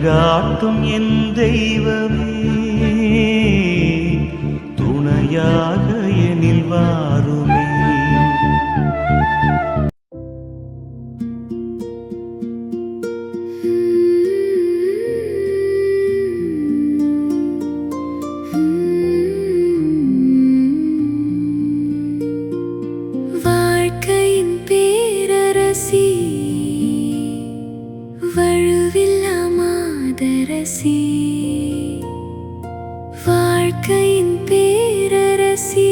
வழிகாட்டும் என் தெய்வமே, துணையாக எனில் வாருமே. வாழ்க்கையின் பேரரசி,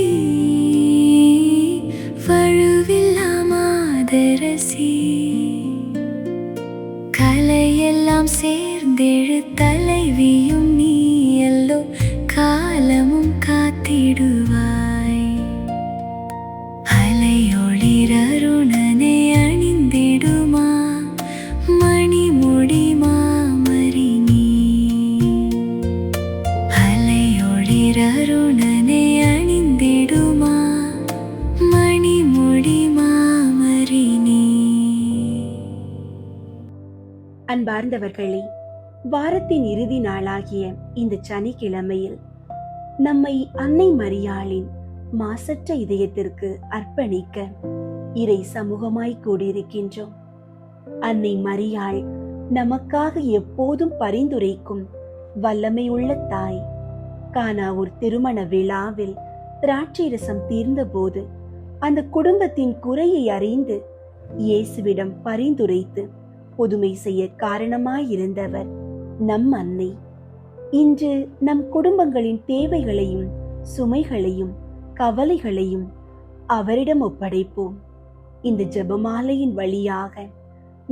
வழுவில்லா மாதரசி, கலையெல்லாம் சேர்ந்தெழு தலைவியும் நீயல்லோ, காலமும் காத்திடுவாய். அலையொளிரருணனை அணிந்திடுமா மணிமுடி மாமரி நீ, அலையொளிரருணனை அணிந்திடுமா மணிமுடி மாமரி நீ. அன்பார்ந்தவர்களே, வாரத்தின் இறுதி நாளாகிய இந்த சனிக்கிழமையில் நம்மை அன்னை மரியாளின் மாசற்ற இதயத்திற்கு அர்ப்பணிக்க இறை சமூகமாய் கூடியிருக்கின்றோம். அன்னை மரியாள் நமக்காக எப்போதும் பரிந்துரைக்கும் வல்லமையுள்ள தாய். கானாவூர் திருமண விழாவில் திராட்சை ரசம் தீர்ந்தபோது அந்த குடும்பத்தின் குறையை அறிந்து இயேசுவிடம் பரிந்துரைத்து புதுமை செய்ய காரணமாயிருந்தவர் நம் அன்னை. இன்று நம் குடும்பங்களின் தேவைகளையும் சுமைகளையும் கவலைகளையும் அவரிடம் ஒப்படைப்போம். இந்த ஜெபமாலையின் வழியாக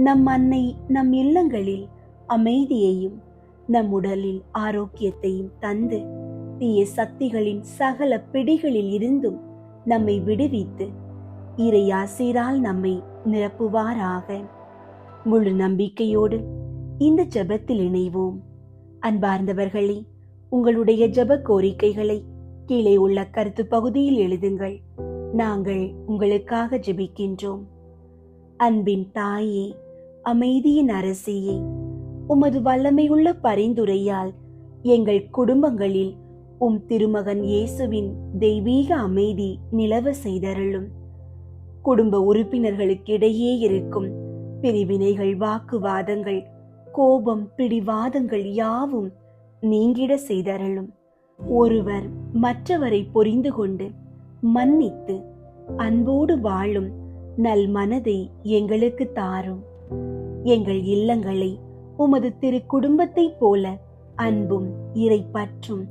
நம் அன்னை நம் இல்லங்களில் அமைதியையும் நம் உடலில் ஆரோக்கியத்தையும் தந்து தீய சக்திகளின் சகல பிடிகளில் இருந்தும் நம்மை விடுவித்து இறை ஆசீரால் நம்மை நிரப்புவாராக. முழு நம்பிக்கையோடு இந்த ஜெபத்தில் இணைவோம். அன்பார்ந்தவர்களே, உங்களுடைய ஜெப கோரிக்கைகளை கீழே உள்ள கருத்து பகுதியில் எழுதுங்கள். நாங்கள் உங்களுக்காக ஜெபிக்கின்றோம். அன்பின் தாயே, அமைதியின் அரசியே, உமது வல்லமையுள்ள பரிந்துரையால் எங்கள் குடும்பங்களில் திருமகன் இயேசுவின் தெய்வீக அமைதி நிலவ செய்தருளும். குடும்ப உறுப்பினர்களுக்கிடையே இருக்கும் பிரிவினைகள், வாக்குவாதங்கள், கோபம், பிடிவாதங்கள் யாவும் நீங்கிட செய்தருளும். ஒருவர் மற்றவரை புரிந்து கொண்டு மன்னித்து அன்போடு வாழும் நல் மனதை எங்களுக்கு தாரும். எங்கள் இல்லங்களை உமது திரு குடும்பத்தை போல அன்பும் இறைப்பற்றும்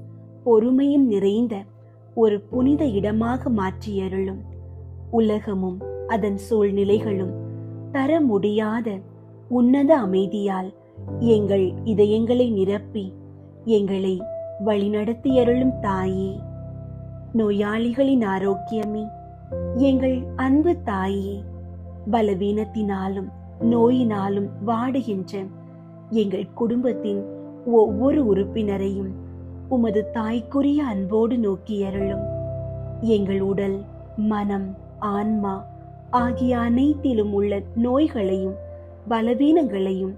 பொறுமையும் நிறைந்த ஒரு புனித இடமாக மாற்றியருளும். உலகமும் அதன் சூழ்நிலைகளும் தர முடியாத உன்னத அமைதியால் எங்கள் இதயங்களை நிரப்பி எங்களை வழிநடத்தியருளும் தாயே. நோயாளிகளின் ஆரோக்கியமே, எங்கள் அன்பு தாயே, பலவீனத்தினாலும் நோயினாலும் வாடுகின்ற எங்கள் குடும்பத்தின் ஒவ்வொரு உறுப்பினரையும் உமது தாய்க்குரிய அன்போடு நோக்கியருளும். எங்கள் உடல், மனம், ஆன்மா ஆகிய அனைத்திலும் உள்ள நோய்களையும் பலவீனங்களையும்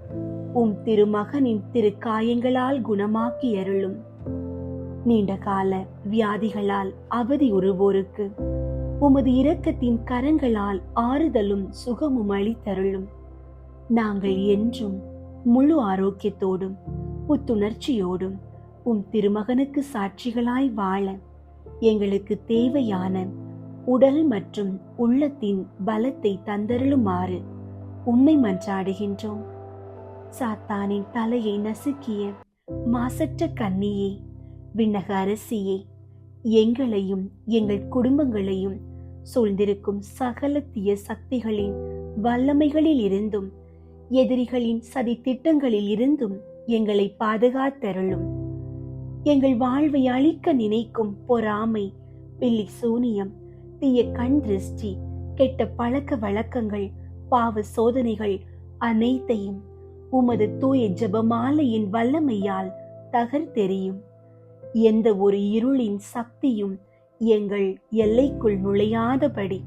திருமகனின் திருக்காயங்களால் குணமாக்கியருளும். நீண்ட கால வியாதிகளால் அவதி உறுவோருக்கு உமது இரக்கத்தின் கரங்களால் ஆறுதலும் சுகமும் அளித்தருளும். நாங்கள் என்றும் முழு ஆரோக்கியத்தோடும் புத்துணர்ச்சியோடும் திருமகனுக்கு சாட்சிகளாய் வாழ எங்களுக்கு தேவையான உடல் மற்றும் உள்ளத்தின் பலத்தை தந்தருளுமாறு உம்மை மன்றாடுகின்றோம். சாத்தானின் தலையை நசுக்கிய மாசற்ற கன்னியே, விண்ணக அரசியே, எங்களையும் எங்கள் குடும்பங்களையும் சூழ்ந்திருக்கும் சகல தீய சக்திகளின் வல்லமைகளில் இருந்தும் எதிரிகளின் சதி திட்டங்களில் இருந்தும் எங்களை பாதுகாத்தருளும். எங்கள் வாழ்வை அழிக்க நினைக்கும் பொறாமை, பில்லி சூனியம், தீய கண் திருஷ்டி, கெட்ட பழக்க வழக்கங்கள், பாவ சோதனைகள் அனைத்தையும் உமது தூய ஜெபமாலையின் வல்லமையால் தகர்த்தெறியும். எந்த ஒரு இருளின் சக்தியும் எங்கள் எல்லைக்குள் நுழையாதபடி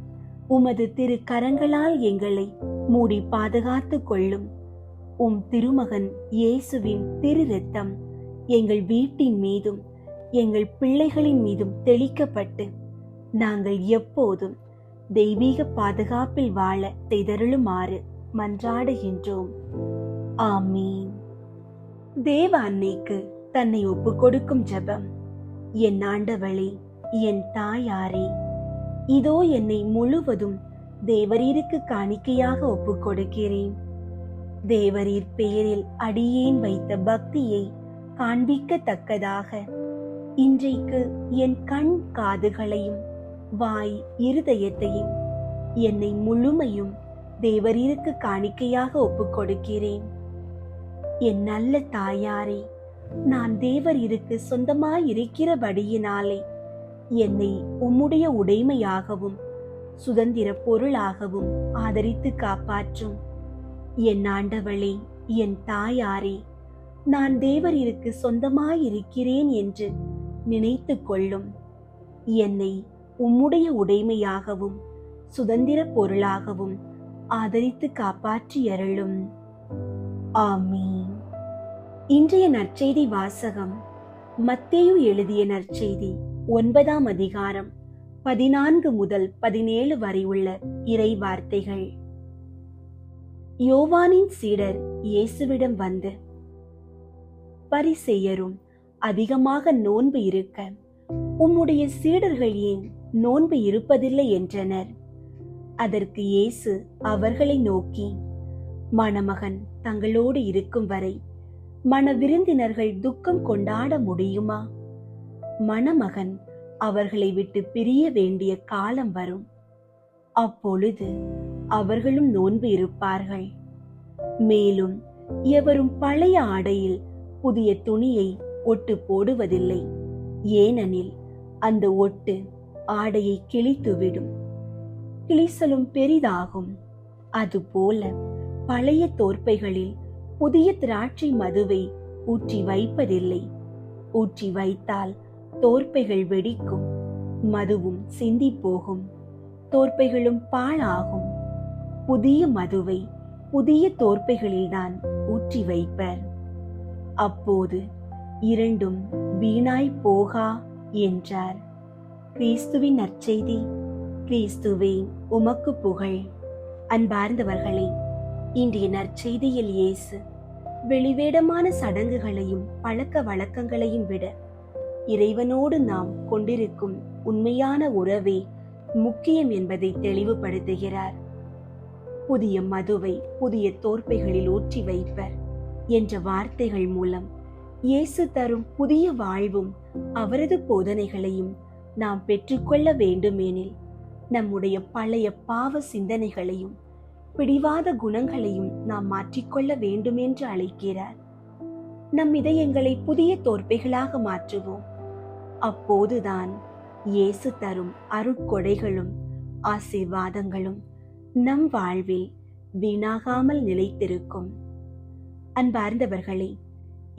உமது திரு கரங்களால் எங்களை மூடி பாதுகாத்து கொள்ளும். உம் திருமகன் இயேசுவின் திரு இரத்தம் எங்கள் வீட்டின் மீதும் எங்கள் பிள்ளைகளின் மீதும் தெளிக்கப்பட்டு நாங்கள் எப்போதும் தெய்வீக பாதுகாப்பில் வாழ செய்தருளுமாறு மன்றாடுகின்றோம். ஆமீன். தேவ அன்னைக்கு தன்னை ஒப்புக் கொடுக்கும் ஜெபம். என் ஆண்டவளே, என் தாயாரே, இதோ என்னை முழுவதும் தேவரீருக்கு காணிக்கையாக ஒப்புக் கொடுக்கிறேன். தேவரீர் பெயரில் அடியேன் வைத்த பக்தியை காண்பிக்கத்தக்கதாக இன்றைக்கு என் கண் காதுகளையும் வாய் இருதயத்தையும் என்னை முழுமையும் தேவரீருக்கு காணிக்கையாக ஒப்புக் கொடுக்கிறேன். என் நல்ல தாயாரே, நான் தேவரீருக்கு சொந்தமாயிருக்கிறபடியினாலே என்னை உம்முடைய உடைமையாகவும் சுதந்திர பொருளாகவும் ஆதரித்து காப்பாற்றும். என் ஆண்டவளே, என் தாயாரே, நான் தேவரீருக்கு சொந்தமாயிருக்கிறேன் என்று நினைத்து கொள்ளும். என்னை உம்முடைய உடைமையாகவும் சுதந்திர பொருளாகவும் ஆதரித்து காப்பாற்றி அருளும். ஆமீன். இன்றைய நற்செய்தி வாசகம் மத்தேயு எழுதிய நற்செய்தி 9ஆம் அதிகாரம் 14 முதல் 17 வரை உள்ள இறை வார்த்தைகள். யோவானின் சீடர் இயேசுவிடம் வந்து, பரிசேயரும் அதிகமாக நோன்பு இருக்க உம்முடைய சீடர்கள் ஏன் நோன்பு இருப்பதில்லை என்றனர். அதற்கு இயேசு அவர்களை நோக்கி, மணமகன் தங்களோடு இருக்கும் வரை மண விருந்தினர்கள் துக்கம் கொண்டாட முடியுமா? மணமகன் அவர்களை விட்டு பிரிய வேண்டிய காலம் வரும். அப்பொழுது அவர்களும் நோன்பு இருப்பார்கள். மேலும் எவரும் பழைய ஆடையில் புதிய துணியை ஒட்டு போடுவதில்லை. ஏனெனில் அந்த ஒட்டு ஆடையை கிழித்துவிடும், கிழிசலும் பெரிதாகும். அதுபோல பழைய தோற்பைகளில் புதிய திராட்சை மதுவை ஊற்றி வைப்பதில்லை. ஊற்றி வைத்தால் தோற்பைகள் வெடிக்கும், மதுவும் சிந்தி போகும், தோற்பைகளும் பாழாகும். புதிய மதுவை புதிய தோற்பைகளில்தான் ஊற்றி வைப்பர். அப்போது இரண்டும் வீணாய் போகா என்றார். கிறிஸ்துவின் நற்செய்தி. கிறிஸ்துவே, உமக்கு புகழ். அன்பார்ந்தவர்களே, இன்றைய நற்செய்தியில் இயேசு வெளிவேடமான சடங்குகளையும் பழக்க வழக்கங்களையும் விட இறைவனோடு நாம் கொண்டிருக்கும் உண்மையான உறவே முக்கியம் என்பதை தெளிவுபடுத்துகிறார். புதிய மதுவை புதிய தோற்பைகளில் ஊற்றி வைப்பர் என்ற வார்த்தைகள் மூலம் இயேசு தரும் புதிய வாழ்வும் அவரது போதனைகளையும் நாம் பெற்றுக்கொள்ள வேண்டுமெனில் நம்முடைய பழைய பாவ சிந்தனைகளையும் பிடிவாத குணங்களையும் நாம் மாற்றிக்கொள்ள வேண்டுமென்று அழைக்கிறார். நம் இதயங்களை புதிய தோற்பைகளாக மாற்றுவோம். அப்போதுதான் இயேசு தரும் அருட்கொடைகளும் ஆசீர்வாதங்களும் நம் வாழ்வில் வீணாகாமல் நிலைத்திருக்கும். அன்பார்ந்தவர்களே,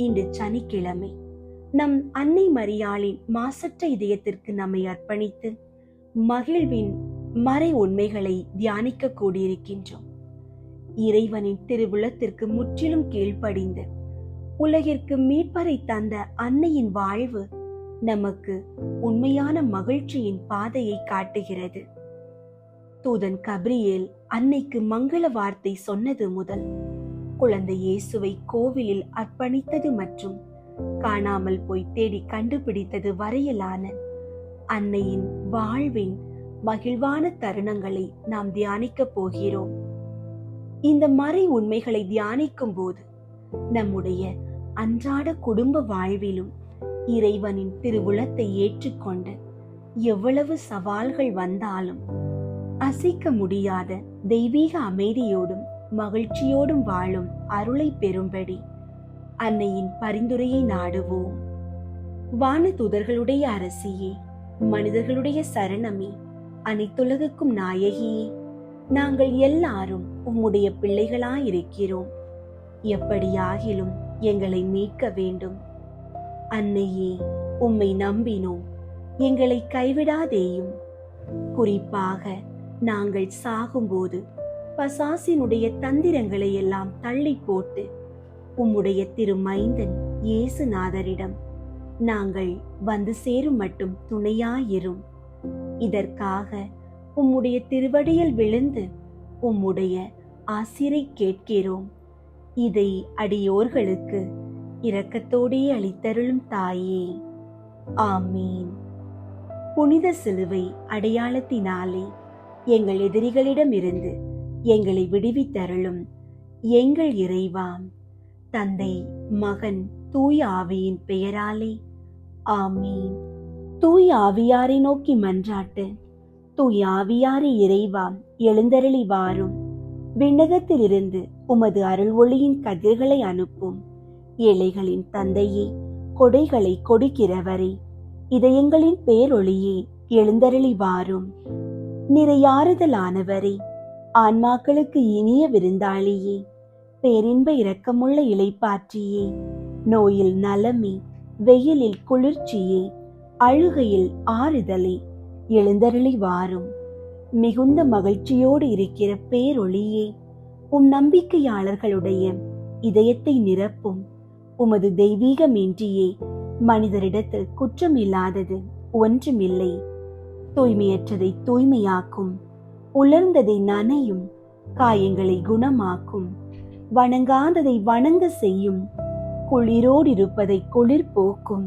இன்று சனிக்கிழமை நம் அன்னை மரியாளின் மாசற்ற இதயத்திற்கு நம்மை அர்ப்பணித்து மகிழ்வின் மறை உண்மைகளை தியானிக்க கூடியிருக்கின்றோம். இறைவனின் திருவுளத்திற்கு முற்றிலும் கீழ்ப்படிந்து உலகிற்கு மீட்பரை தந்த அன்னையின் வாழ்வு நமக்கு உண்மையான மகிழ்ச்சியின் பாதையை காட்டுகிறது. தூதன் கபிரியேல் அன்னைக்கு மங்கள வார்த்தை சொன்னது முதல் குழந்தை இயேசுவை கோவிலில் அர்ப்பணித்தது மற்றும் காணாமல் போய் தேடி கண்டுபிடித்தது வரையிலான அன்னையின் வாழ்வின் மகிழ்வான தருணங்களை நாம் தியானிக்க போகிறோம். இந்த மறை உண்மைகளை தியானிக்கும் போது நம்முடைய அன்றாட குடும்ப வாழ்விலும் இறைவனின் திருவுளத்தை ஏற்றுக்கொண்டு எவ்வளவு சவால்கள் வந்தாலும் அசைக்க முடியாத தெய்வீக அமைதியோடும் மகிழ்ச்சியோடும் வாழும் அருளை பெறும்படி அன்னையின் பரிந்துரையை நாடுவோம். வானதூதர்களுடைய அரசியே, மனிதர்களுடைய சரணமே, அனைத்துலகுக்கும் நாயகியே, நாங்கள் எல்லாரும் உம்முடைய பிள்ளைகளாயிருக்கிறோம். எப்படியாகிலும் எங்களை மீட்க வேண்டும். அன்னையே, உம்மை நம்பினோம், எங்களை கைவிடாதேயும். குறிப்பாக நாங்கள் சாகும்போது பசாசினுடைய தந்திரங்களை எல்லாம் தள்ளி போட்டு உம்முடைய திருமைந்தன் இயேசுநாதரிடம் நாங்கள் வந்து சேரும் மட்டும் துணையாயிரும். இதற்காக உம்முடைய திருவடியில் விழுந்து உம்முடைய ஆசிரை கேட்கிறோம். இதை அடியோர்களுக்கு இரக்கத்தோடே அளித்தருளும் தாயே. ஆமீன். புனித சிலுவை அடையாளத்தினாலே எங்கள் எதிரிகளிடமிருந்து எங்களை விடுவித்தருளும் எங்கள் இறைவாம். தந்தை, மகன், தூய ஆவியின் பெயராலே ஆமீன். தூய ஆவியாரை நோக்கி மன்றாட்டு. தூய ஆவியாரை இறைவாம், எழுந்தருளி வாரும். விண்ணகத்திலிருந்து உமது அருள் ஒளியின் கதிர்களை அனுப்பும். ஏழைகளின் தந்தையே, கொடைகளை கொடுக்கிறவரே, இதயங்களின் பேரொளியே, எழுந்தருளி வாரும். நிறையாறுதலானவரே, ஆன்மாக்களுக்கு இனிய விருந்தாளியே, பேரின்ப இரக்கமுள்ள இளைப்பாற்றியே, நோயில் நலமே, வெயிலில் குளிர்ச்சியே, அழுகையில் ஆறுதலே, எழுந்தருளி வாரும். மிகுந்த மகிழ்ச்சியோடு இருக்கிற பேரொளியே, நம்பிக்கையாளர்களுடைய இதயத்தை நிரப்பும். உமது தெய்வீகமின்றியே மனிதரிடத்தில் குற்றம் இல்லாதது ஒன்றுமில்லை. தூய்மையற்றதை தூய்மையாக்கும், உலர்ந்ததை நனையும், காயங்களை குணமாக்கும், வணங்காததை வணங்க செய்யும், குளிரோடு இருப்பதை குளிர் போக்கும்,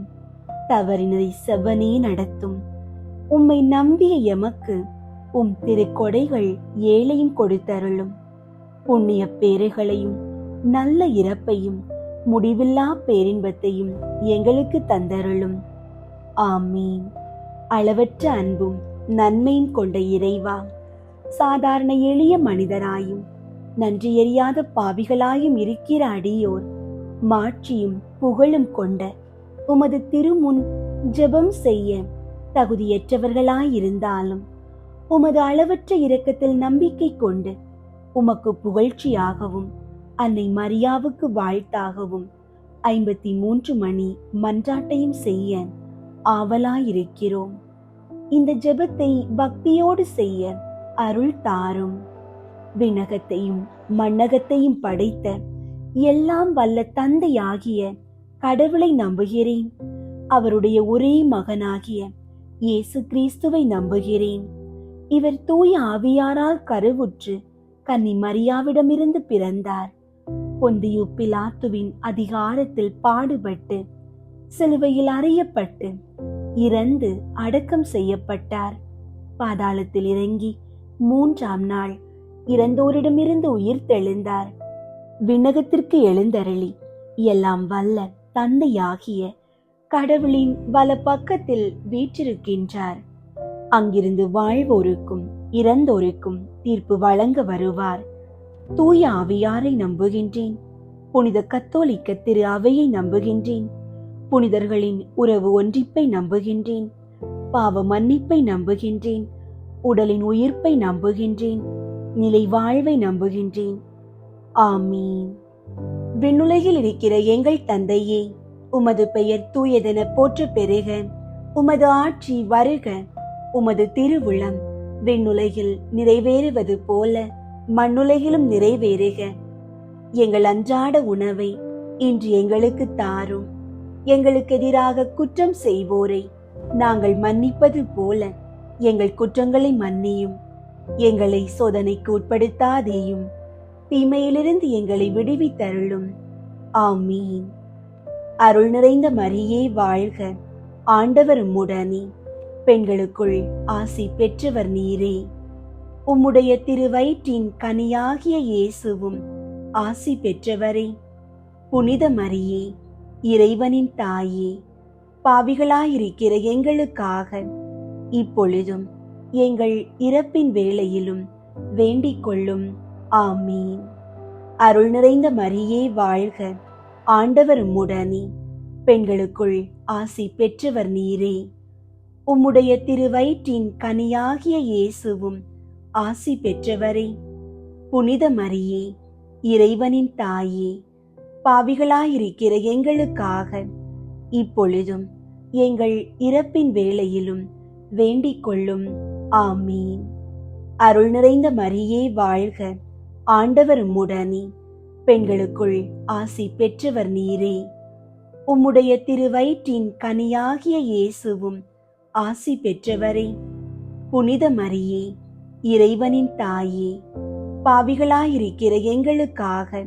தவறினதை செவ்வனே நடத்தும். உம்மை நம்பிய எமக்கு திருக்கொடைகள் ஏழையும் கொடுத்தருளும். புண்ணிய பேறுகளையும் நல்ல இறப்பையும் முடிவில்லா பேரின்பத்தையும் எங்களுக்கு தந்தருளும். ஆமீன். அளவற்ற அன்பும் நன்மையும் கொண்ட இறைவா, சாதாரண எளிய மனிதராயும் நன்றியறியாத பாவிகளாயும் இருக்கிற அடியோர் மாட்சியும் புகழும் கொண்ட உமது திருமுன் ஜெபம் செய்ய தகுதியற்றவர்களாயிருந்தாலும் உமது அளவற்ற இரக்கத்தில் நம்பிக்கை கொண்டு உமக்கு புகழ்ச்சியாகவும் அன்னை மரியாவுக்கு வாழ்த்தாகவும் 53 மணி மன்றாட்டையும் செய்ய ஆவலாயிருக்கிறோம். இந்த ஜெபத்தை பக்தியோடு செய்ய அருள் தாரும். விண்ணகத்தையும் மண்ணகத்தையும் படைத்த எல்லாம் வல்ல தந்தையாகிய கடவுளை நம்புகிறேன். அவருடைய ஒரே மகனாகிய இயேசு கிறிஸ்துவை நம்புகிறேன். இவர் தூய ஆவியாரால் கருவுற்று கன்னி மரியாவிடமிருந்து பிறந்தார். பொந்தியு பிலாத்துவின் அதிகாரத்தில் பாடுபட்டு சிலுவையில் அறையப்பட்டு இறந்து அடக்கம் செய்யப்பட்டார். பாதாளத்தில் இறங்கி 3ஆம் நாள் இறந்தோரிடமிருந்து உயிர் தெழுந்தார். விண்ணகத்திற்கு எழுந்தருளி எல்லாம் வல்ல தந்தையாகிய கடவுளின் வல பக்கத்தில் வீற்றிருக்கின்றார். அங்கிருந்து வாழ்வோருக்கும் இறந்தோருக்கும் தீர்ப்பு வழங்க வருவார். தூய ஆவியாரை நம்புகின்றேன். புனித கத்தோலிக்க திரு அவையை நம்புகின்றேன். புனிதர்களின் உறவு ஒன்றிப்பை நம்புகின்றேன். பாவ மன்னிப்பை நம்புகின்றேன். உடலின் உயிர்ப்பை நம்புகின்றேன். நிலை வாழ்வை நம்புகின்றேன். ஆமீன். விண்ணுலகில் இருக்கிற எங்கள் தந்தையே, உமது பெயர் தூயதென போற்ற பெருக. உமது ஆட்சி வருக. உமது திருவுளம் விண்ணுலகில் நிறைவேறுவது போல மண்ணுலகிலும் நிறைவேறுக. எங்கள் அன்றாட உணவை இன்று எங்களுக்கு தாரும். எங்களுக்கு எதிராக குற்றம் செய்வோரை நாங்கள் மன்னிப்பது போல எங்கள் குற்றங்களை மன்னியும். எங்களை சோதனைக்கு உட்படுத்தாதேயும், தீமையிலிருந்து எங்களை விடுவித்தருளும். ஆமீன். அருள் நிறைந்த மரியே வாழ்க. ஆண்டவர் உம்முடனே, பெண்களுக்குள் ஆசி பெற்றவர் நீரே. உம்முடைய திருவயிற்றின் கனியாகிய இயேசுவும் ஆசி பெற்றவரே. புனித மரியே, இறைவனின் தாயே, பாவிகளாயிருக்கிற எங்களுக்காக இப்பொழுதும் எங்கள் இறப்பின் வேளையிலும் வேண்டிக் கொள்ளும். ஆமீன். அருள் நிறைந்த மரியே வாழ்க. ஆண்டவர் உம்முடனே, பெண்களுக்குள் ஆசி பெற்றவர் நீரே. உம்முடைய திருவயிற்றின் கனியாகிய இயேசுவும் ஆசி பெற்றவரே. புனித மரியே, இறைவனின் தாயே, பாவிகளாயிருக்கிற எங்களுக்காக இப்பொழுதும் எங்கள் இறப்பின் வேளையிலும் வேண்டிக் கொள்ளும். ஆமீன். அருள் நிறைந்த மரியே வாழ்க. ஆண்டவர் உம்முடனே, பெண்களுக்குள் ஆசி பெற்றவர் நீரே. உம்முடைய திருவயிற்றின் கனியாகிய இயேசுவும் ஆசி பெற்றவரே. புனித மரியே, இறைவனின் தாயே, பாவிகளாயிருக்கிற எங்களுக்காக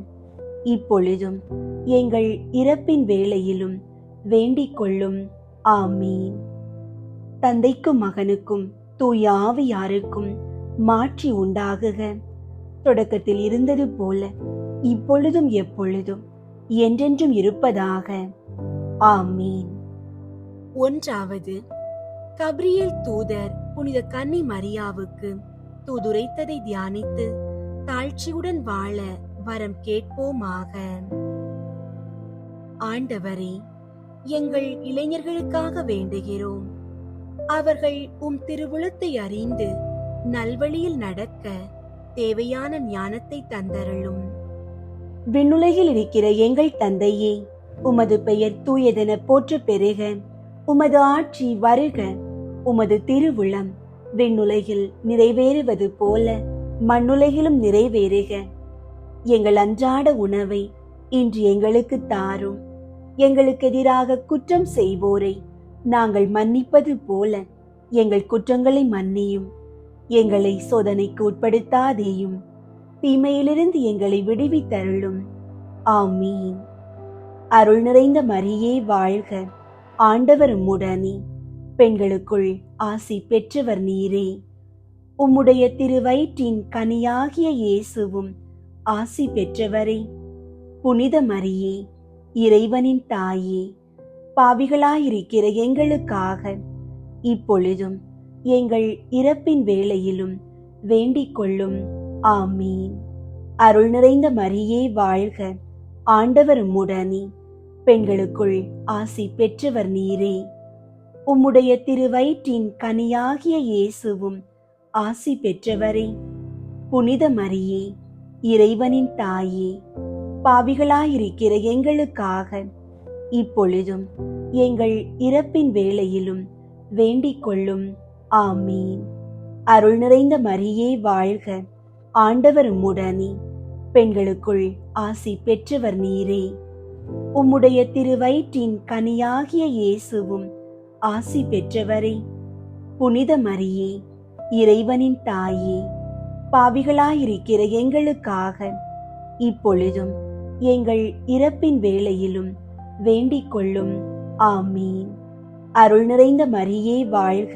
இப்பொழுதும் எங்கள் இறப்பின் வேளையிலும் வேண்டிக் கொள்ளும். ஆமீன். தந்தைக்கும் மகனுக்கும் தூய ஆவியாருக்கும் மாற்றி உண்டாகுக. தொடக்கத்தில் இருந்தது போல இப்பொழுதும் எப்பொழுதும் என்றென்றும் இருப்பதாக. ஆமீன். ஒன்றாவது, கபிரியேல் தூதர் புனித கன்னி மரியாவுக்கு தூதுரைத்ததை தியானித்து தாழ்ச்சியுடன் வாழ வரம் கேட்போமாக. ஆண்டவரே, எங்கள் இளைஞர்களுக்காக வேண்டுகிறோம். அவர்கள் உம் திருவுளத்தை அறிந்து நல்வழியில் நடக்க தேவையான ஞானத்தை தந்தருளும். விண்ணுலகில் இருக்கிற எங்கள் தந்தையே, உமது பெயர் தூயதென போற்ற பெருக. உமது ஆட்சி வருக. உமது திருவுளம் விண்ணுலகில் நிறைவேறுவது போல மண்ணுலகிலும் நிறைவேறுக. எங்கள் அன்றாட உணவை இன்று எங்களுக்கு தாரும். எங்களுக்கு எதிராக குற்றம் செய்வோரை நாங்கள் மன்னிப்பது போல எங்கள் குற்றங்களை மன்னியும். எங்களை சோதனைக்கு உட்படுத்தாதேயும், தீமையிலிருந்து எங்களை விடுவித்தருளும். ஆமீன். அருள் நிறைந்த மரியே வாழ்க. ஆண்டவர் உம்முடனே, பெண்களுக்குள் ஆசி பெற்றவர் நீரே. உம்முடைய திருவயிற்றின் கனியாகிய இயேசுவும் ஆசி பெற்றவரே. புனித மரியே, இறைவனின் தாயே, பாவிகளாயிருக்கிற எங்களுக்காக இப்பொழுதும் எங்கள் இறப்பின் வேளையிலும் வேண்டிக் கொள்ளும். ஆமீன். அருள் நிறைந்த மரியே வாழ்க. ஆண்டவர் உம்முடனே, பெண்களுக்குள் ஆசி பெற்றவர் நீரே. உம்முடைய திருவயிற்றின் கனியாகிய இயேசுவும் ஆசி பெற்றவரே. புனித மரியே, இறைவனின் தாயே, பாவிகளாயிருக்கிற எங்களுக்காக இப்பொழுதும் எங்கள் இறப்பின் வேளையிலும் வேண்டிக் கொள்ளும். ஆமீன். அருள் நிறைந்த மரியே வாழ்க. ஆண்டவர் உம்முடனே, பெண்களுக்குள் ஆசி பெற்றவர் நீரே. உம்முடைய திருவயிற்றின் கனியாகிய இயேசுவும் ஆசி பெற்றவரே. புனித மரியே, இறைவனின் தாயே, பாவிகளாயிருக்கிற எங்களுக்காக இப்பொழுதும் எங்கள் இறப்பின் வேளையிலும் வேண்டிக் கொள்ளும். ஆமீன். அருள் நிறைந்த மரியே வாழ்க.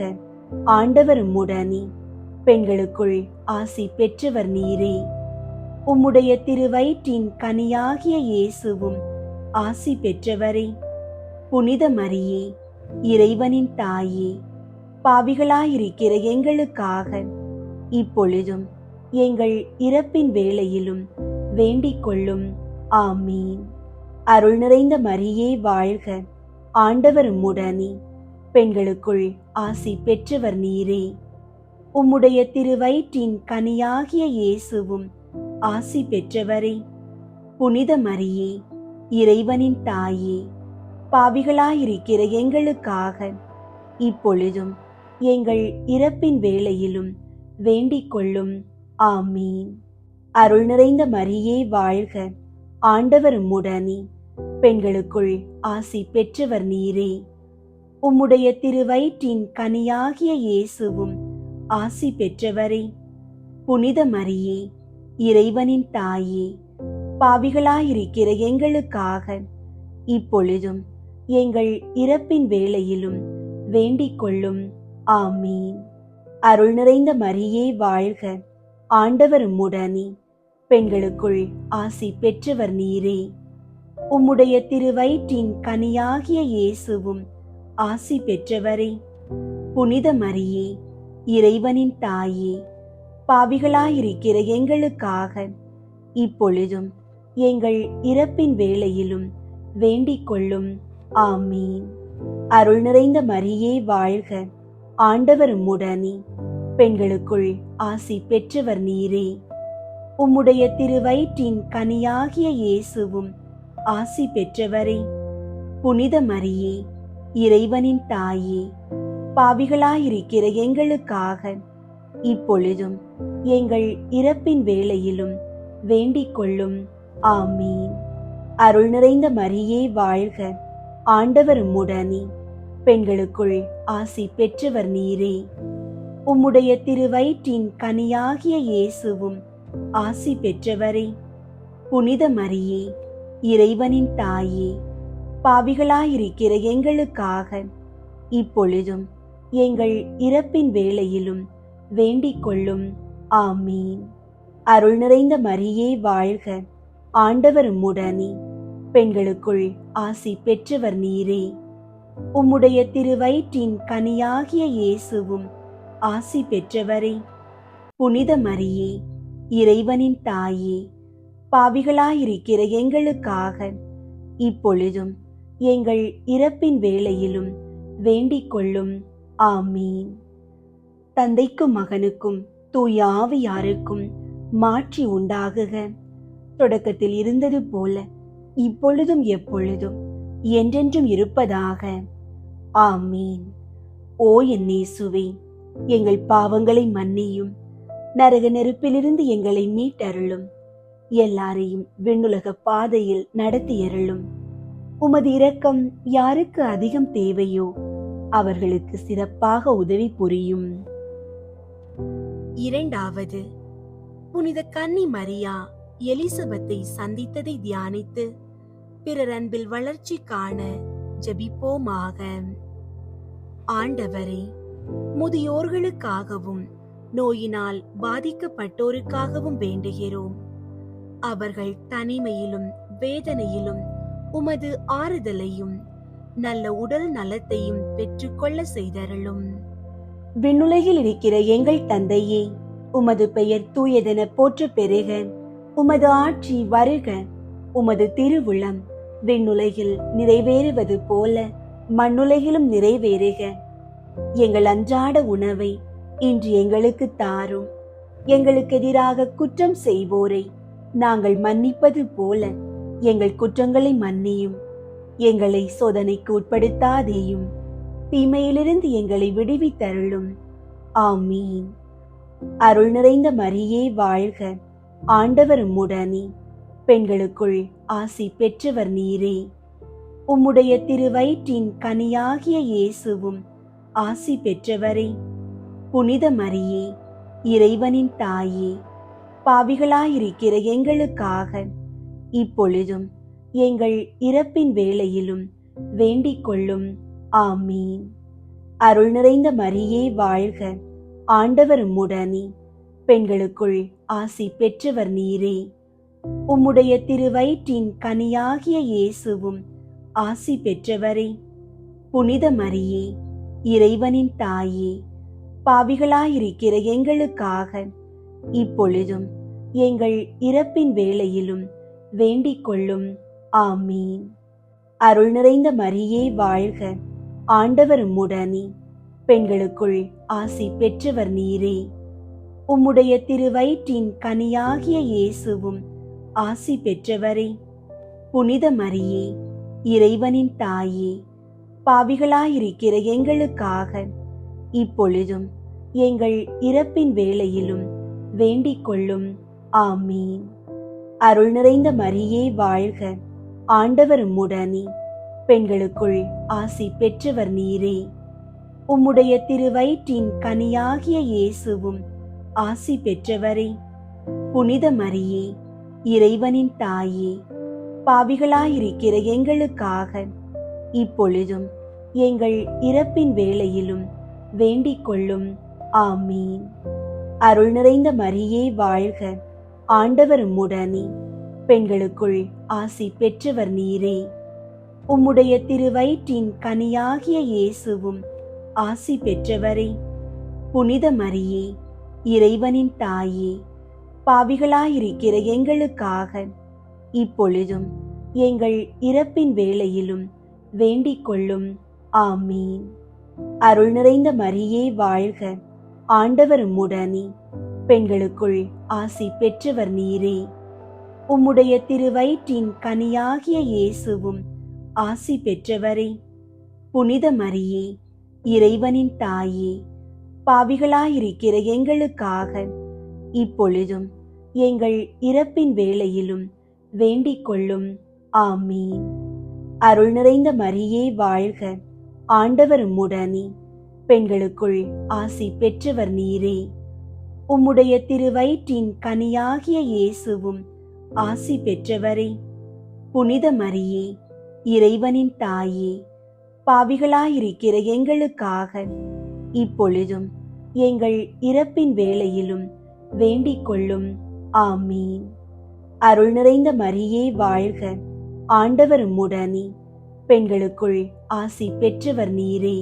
ஆண்டவர் உம்முடனே, பெண்களுக்குள் ஆசி பெற்றவர் நீரே. உம்முடைய திருவயிற்றின் கனியாகிய இயேசுவும் ஆசி பெற்றவரே. புனித மரியே, இறைவனின் தாயே, பாவிகளாயிருக்கிற எங்களுக்காக இப்பொழுதும் எங்கள் இறப்பின் வேளையிலும் வேண்டிக் கொள்ளும். ஆமீன். அருள் நிறைந்த மரியே வாழ்க. ஆண்டவர் உம்முடனே, பெண்களுக்குள் ஆசி பெற்றவர் நீரே. உம்முடைய திருவயிற்றின் கனியாகிய இயேசுவும் ஆசி பெற்றவரே. புனித மரியே, இறைவனின் தாயே, பாவிகளாயிருக்கிற எங்களுக்காக இப்பொழுதும் எங்கள் இறப்பின் வேளையிலும் வேண்டிக் கொள்ளும். ஆமீன். அருள் நிறைந்த மரியே வாழ்க. ஆண்டவர் உம்முடனே, பெண்களுக்குள் ஆசி பெற்றவர் நீரே. உம்முடைய திருவயிற்றின் கனியாகிய இயேசுவும் ஆசி பெற்றவரே. புனித மரியே, இறைவனின் தாயே, பாவிகளாயிருக்கிற எங்களுக்காக இப்பொழுதும் எங்கள் இறப்பின் வேளையிலும் வேண்டிக் கொள்ளும். ஆமீன். அருள் நிறைந்த மரியே வாழ்க. ஆண்டவர் உம்முடனே, பெண்களுக்குள் ஆசி பெற்றவர் நீரே. உம்முடைய திருவயிற்றின் கனியாகிய இயேசுவும் ஆசி பெற்றவரே. புனித மரியே, இறைவனின் தாயே, பாவிகளாயிருக்கிற எங்களுக்காக இப்பொழுதும் எங்கள் இறப்பின் வேளையிலும் வேண்டிக் கொள்ளும். ஆமீன். அருள் நிறைந்த மரியே வாழ்க. ஆண்டவர் உம்முடனே, பெண்களுக்குள் ஆசி பெற்றவர் நீரே. உம்முடைய திருவயிற்றின் கனியாகிய இயேசுவும் ஆசி பெற்றவரே. புனித மரியே, இறைவனின் தாயே, பாவிகளாயிருக்கிற எங்களுக்காக இப்பொழுதும் எங்கள் இறப்பின் வேளையிலும் வேண்டிக் கொள்ளும். ஆமீன். அருள் நிறைந்த மரியே வாழ்க, ஆண்டவர் உம்முடனே, பெண்களுக்குள் ஆசி பெற்றவர் நீரே. உம்முடைய திருவயிற்றின் கனியாகிய இயேசுவும் ஆசி பெற்றவரே. புனித மரியே, இறைவனின் தாயே, பாவிகளாயிருக்கிற எங்களுக்காக இப்பொழுதும் எங்கள் இறப்பின் வேளையிலும் வேண்டிக் கொள்ளும். ஆமீன். அருள் நிறைந்த மரியே வாழ்க, ஆண்டவர் உம்முடனே, பெண்களுக்குள் ஆசி பெற்றவர் நீரே. உம்முடைய திருவயிற்றின் கனியாகிய இயேசுவும் ஆசி பெற்றவரே. புனித மரியே, இறைவனின் தாயே, பாவிகளாயிருக்கிற எங்களுக்காக இப்பொழுதும் எங்கள் இறப்பின் வேளையிலும் வேண்டிக் கொள்ளும். ஆமீன். தந்தைக்கும் மகனுக்கும் தூய ஆவியாருக்கும் மாட்சி உண்டாகுக. தொடக்கத்தில் இருந்தது போல இப்பொழுதும் எப்பொழுதும் என்றென்றும் இருப்பதாக. ஆமீன். ஓ என் இயேசுவே, எங்கள் பாவங்களை மன்னியும், நரக நெருப்பிலிருந்து எங்களை மீட்டருளும், எல்லாரையும் விண்ணுலக பாதையில் நடத்தியருளும். உமது இரக்கம் யாருக்கு அதிகம் தேவையோ அவர்களுக்கு சிறப்பாக உதவி புரியும். இரண்டாவது, புனித கன்னி மரியா எலிசபெத்தை சந்தித்ததை தியானித்து பிறர் அன்பில் வளர்ச்சி காண ஜெபிப்போமாக. ஆண்டவரே, முதியோர்களுக்காகவும் நோயினால் பாதிக்கப்பட்டோருக்காகவும் வேண்டுகிறோம். அவர்கள் தனிமையிலும் வேதனையிலும் உமது ஆறுதலையும் நல்ல உடல் நலத்தையும் பெற்றுக்கொள்ள செய்தருளும். விண்ணுலகில் இருக்கிற எங்கள் தந்தையே, உமது பெயர் தூயதென போற்ற பெருக. உமது ஆட்சி வருக. உமது திருவுளம் விண்ணுலகில் நிறைவேறுவது போல மண்ணுலகிலும் நிறைவேறுக. எங்கள் அன்றாட உணவை இன்று எங்களுக்கு தாரும். எங்களுக்கு எதிராக குற்றம் செய்வோரை நாங்கள் மன்னிப்பது போல எங்கள் குற்றங்களை மன்னியும். எங்களை சோதனைக்கு உட்படுத்தாதேயும், தீமையிலிருந்து எங்களை விடுவித்தருளும். ஆமீன். அருள் நிறைந்த மரியே வாழ்க, ஆண்டவர் உம்முடனே, பெண்களுக்குள் ஆசி பெற்றவர் நீரே. உம்முடைய திருவயிற்றின் கனியாகிய இயேசுவும் ஆசி பெற்றவரே. புனித மரியே, இறைவனின் தாயே, பாவிகளாயிருக்கிற எங்களுக்காக இப்பொழுதும் எங்கள் இறப்பின் வேளையிலும் வேண்டிக் கொள்ளும். ஆமீன். அருள் நிறைந்த மரியே வாழ்க, ஆண்டவர் உம்முடனே, பெண்களுக்குள் ஆசி பெற்றவர் நீரே. உம்முடைய திருவயிற்றின் கனியாகிய இயேசுவும் ஆசி பெற்றவரே. புனித மரியே, இறைவனின் தாயே, பாவிகளாயிருக்கிற எங்களுக்காக இப்பொழுதும் எங்கள் இறப்பின் வேளையிலும் வேண்டிக் கொள்ளும். ஆமீன். அருள் நிறைந்த மரியே வாழ்க, ஆண்டவர் உம்முடனே, பெண்களுக்குள் ஆசி பெற்றவர் நீரே. உம்முடைய திருவயிற்றின் கனியாகிய இயேசுவும் ஆசி பெற்றவரே. புனித மரியே, இறைவனின் தாயே, பாவிகளாயிருக்கிற எங்களுக்காக இப்பொழுதும் எங்கள் இறப்பின் வேளையிலும் வேண்டிக் கொள்ளும். ஆமீன். அருள் நிறைந்த மரியே வாழ்க, ஆண்டவர் உம்முடனே, பெண்களுக்குள் ஆசி பெற்றவர் நீரே. உம்முடைய திருவயிற்றின் கனியாகிய இயேசுவும் ஆசி பெற்றவரே. புனித மரியே, இறைவனின் தாயே, பாவிகளாயிருக்கிற எங்களுக்காக இப்பொழுதும் எங்கள் இறப்பின் வேளையிலும் வேண்டிக் கொள்ளும். ஆமீன். அருள் நிறைந்த மரியே வாழ்க, ஆண்டவர் உம்முடனே, பெண்களுக்குள் ஆசி பெற்றவர் நீரே. உம்முடைய திருவயிற்றின் கனியாகிய இயேசுவும் ஆசி பெற்றவரே. புனித மரியே, இறைவனின் தாயே, பாவிகளாயிருக்கிற எங்களுக்காக இப்பொழுதும் எங்கள் இறப்பின் வேளையிலும் வேண்டிக் கொள்ளும். ஆமீன். அருள் நிறைந்த மரியே வாழ்க, ஆண்டவர் உம்முடனே, பெண்களுக்குள் ஆசி பெற்றவர் நீரே. உம்முடைய திருவயிற்றின் கனியாகிய இயேசுவும் ஆசி பெற்றவரே. புனித மரியே, இறைவனின் தாயே, பாவிகளாயிருக்கிற எங்களுக்காக இப்பொழுதும் எங்கள் இறப்பின் வேளையிலும் வேண்டிக் கொள்ளும். ஆமீன். அருள் நிறைந்த மரியே வாழ்க, ஆண்டவர் உம்முடனே, பெண்களுக்குள் ஆசி பெற்றவர் நீரே. உம்முடைய திருவயிற்றின் கனியாகிய இயேசுவும் ஆசி பெற்றவரே. புனித மரியே, இறைவனின் தாயே, பாவிகளாயிருக்கிற எங்களுக்காக இப்பொழுதும் எங்கள் இறப்பின் வேளையிலும் வேண்டிக் கொள்ளும். ஆமீன். அருள் நிறைந்த மரியே வாழ்க, ஆண்டவர் உம்முடனே, பெண்களுக்குள் ஆசி பெற்றவர் நீரே.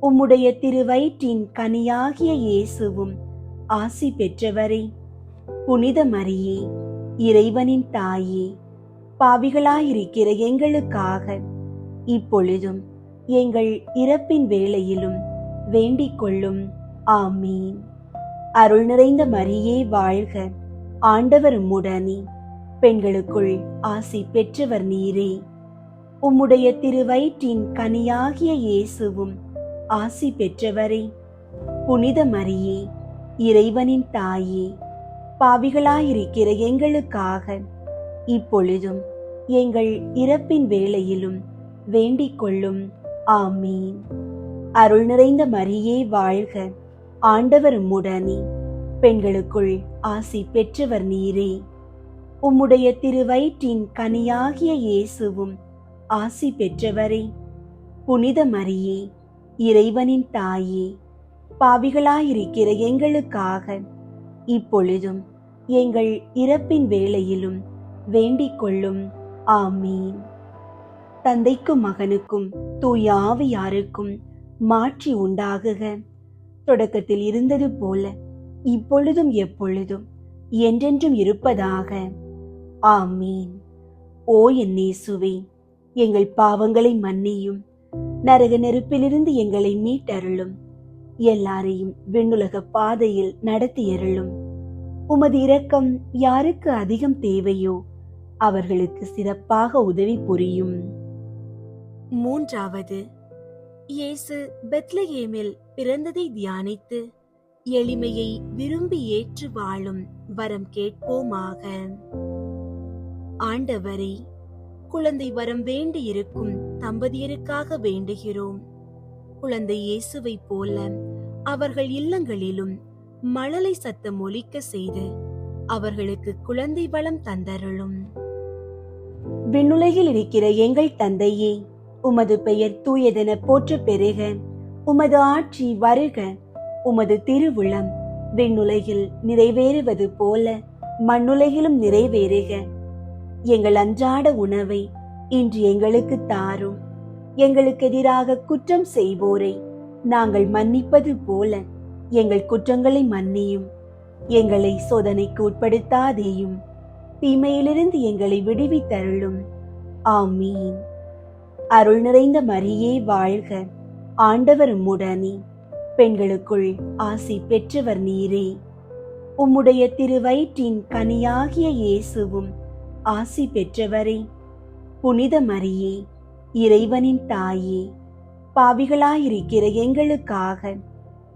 உம்முடைய திருவயிற்றின் கனியாகிய இயேசுவும் ஆசி பெற்றவரே. புனித மரியே, இறைவனின் தாயே, பாவிகளாயிருக்கிற எங்களுக்காக இப்பொழுதும் எங்கள் இறப்பின் வேளையிலும் வேண்டிக் கொள்ளும். ஆமீன். அருள் நிறைந்த மரியே வாழ்க, ஆண்டவர் உம்முடனே, பெண்களுக்குள் ஆசி பெற்றவர் நீரே. உம்முடைய திருவயிற்றின் கனியாகிய இயேசுவும் ஆசி பெற்றவரே. புனித மரியே, இறைவனின் தாயே, பாவிகளாயிருக்கிற எங்களுக்காக இப்பொழுதும் எங்கள் இறப்பின் வேளையிலும் வேண்டிக் கொள்ளும். ஆமீன். அருள் நிறைந்த மரியே வாழ்க, ஆண்டவர் உம்முடனே, பெண்களுக்குள் ஆசி பெற்றவர் நீரே. உம்முடைய திருவயிற்றின் கனியாகிய இயேசுவும் ஆசி பெற்றவரே. புனித மரியே, இறைவனின் தாயே, பாவிகளாயிருக்கிற எங்களுக்காக இப்பொழுதும் எங்கள் இறப்பின் வேளையிலும் வேண்டிக் கொள்ளும். ஆமீன். தந்தைக்கும் மகனுக்கும் தூய ஆவியாருக்கும் மாட்சி உண்டாகுக. தொடக்கத்தில் இருந்தது போல இப்பொழுதும் எப்பொழுதும் என்றென்றும் இருப்பதாக. ஆமீன். ஓ என் இயேசுவே, எங்கள் பாவங்களை மன்னியும், நரக நெருப்பிலிருந்து எங்களை மீட்டருளும், எல்லாரையும் விண்ணுலக பாதையில் நடத்தியருளும். உமது இரக்கம் யாருக்கு அதிகம் தேவையோ அவர்களுக்கு சிறப்பாக உதவி புரியும். மூன்றாவது, இயேசு பெத்லகேமில் பிறந்ததை தியானித்து எளிமையை விரும்பி ஏற்று வாழும் வரம் கேட்போமாக. ஆண்டவரே, குழந்தை வரம் வேண்டி இருக்கும் தம்பதியருக்காக வேண்டுகிறோம். குழந்தை இயேசுவை போல அவர்கள் இல்லங்களிலும் மழலை சத்தம் ஒலிக்க செய்து அவர்களுக்கு குழந்தை வளம் தந்தருளும். விண்ணுலகில் இருக்கிற எங்கள் தந்தையே, உமது பெயர் தூயதென போற்ற பெருக. உமது ஆட்சி வருக. உமது திருவுளம் விண்ணுலகில் நிறைவேறுவது போல மண்ணுலகிலும் நிறைவேறுக. எங்கள் அன்றாட உணவை இன்று எங்களுக்கு தாரும். எங்களுக்கு எதிராக குற்றம் செய்வோரை நாங்கள் மன்னிப்பது போல எங்கள் குற்றங்களை மன்னியும். எங்களை சோதனைக்கு உட்படுத்தாதேயும், தீமையிலிருந்து எங்களை விடுவித்தருளும். ஆமீன். அருள் நிறைந்த மரியே வாழ்க, ஆண்டவர் உம்முடனே, பெண்களுக்குள் ஆசி பெற்றவர் நீரே. உம்முடைய திருவயிற்றின் கனியாகிய இயேசுவும் ஆசி பெற்றவரே. புனித மரியே, இறைவனின் தாயே, பாவிகளாயிருக்கிற எங்களுக்காக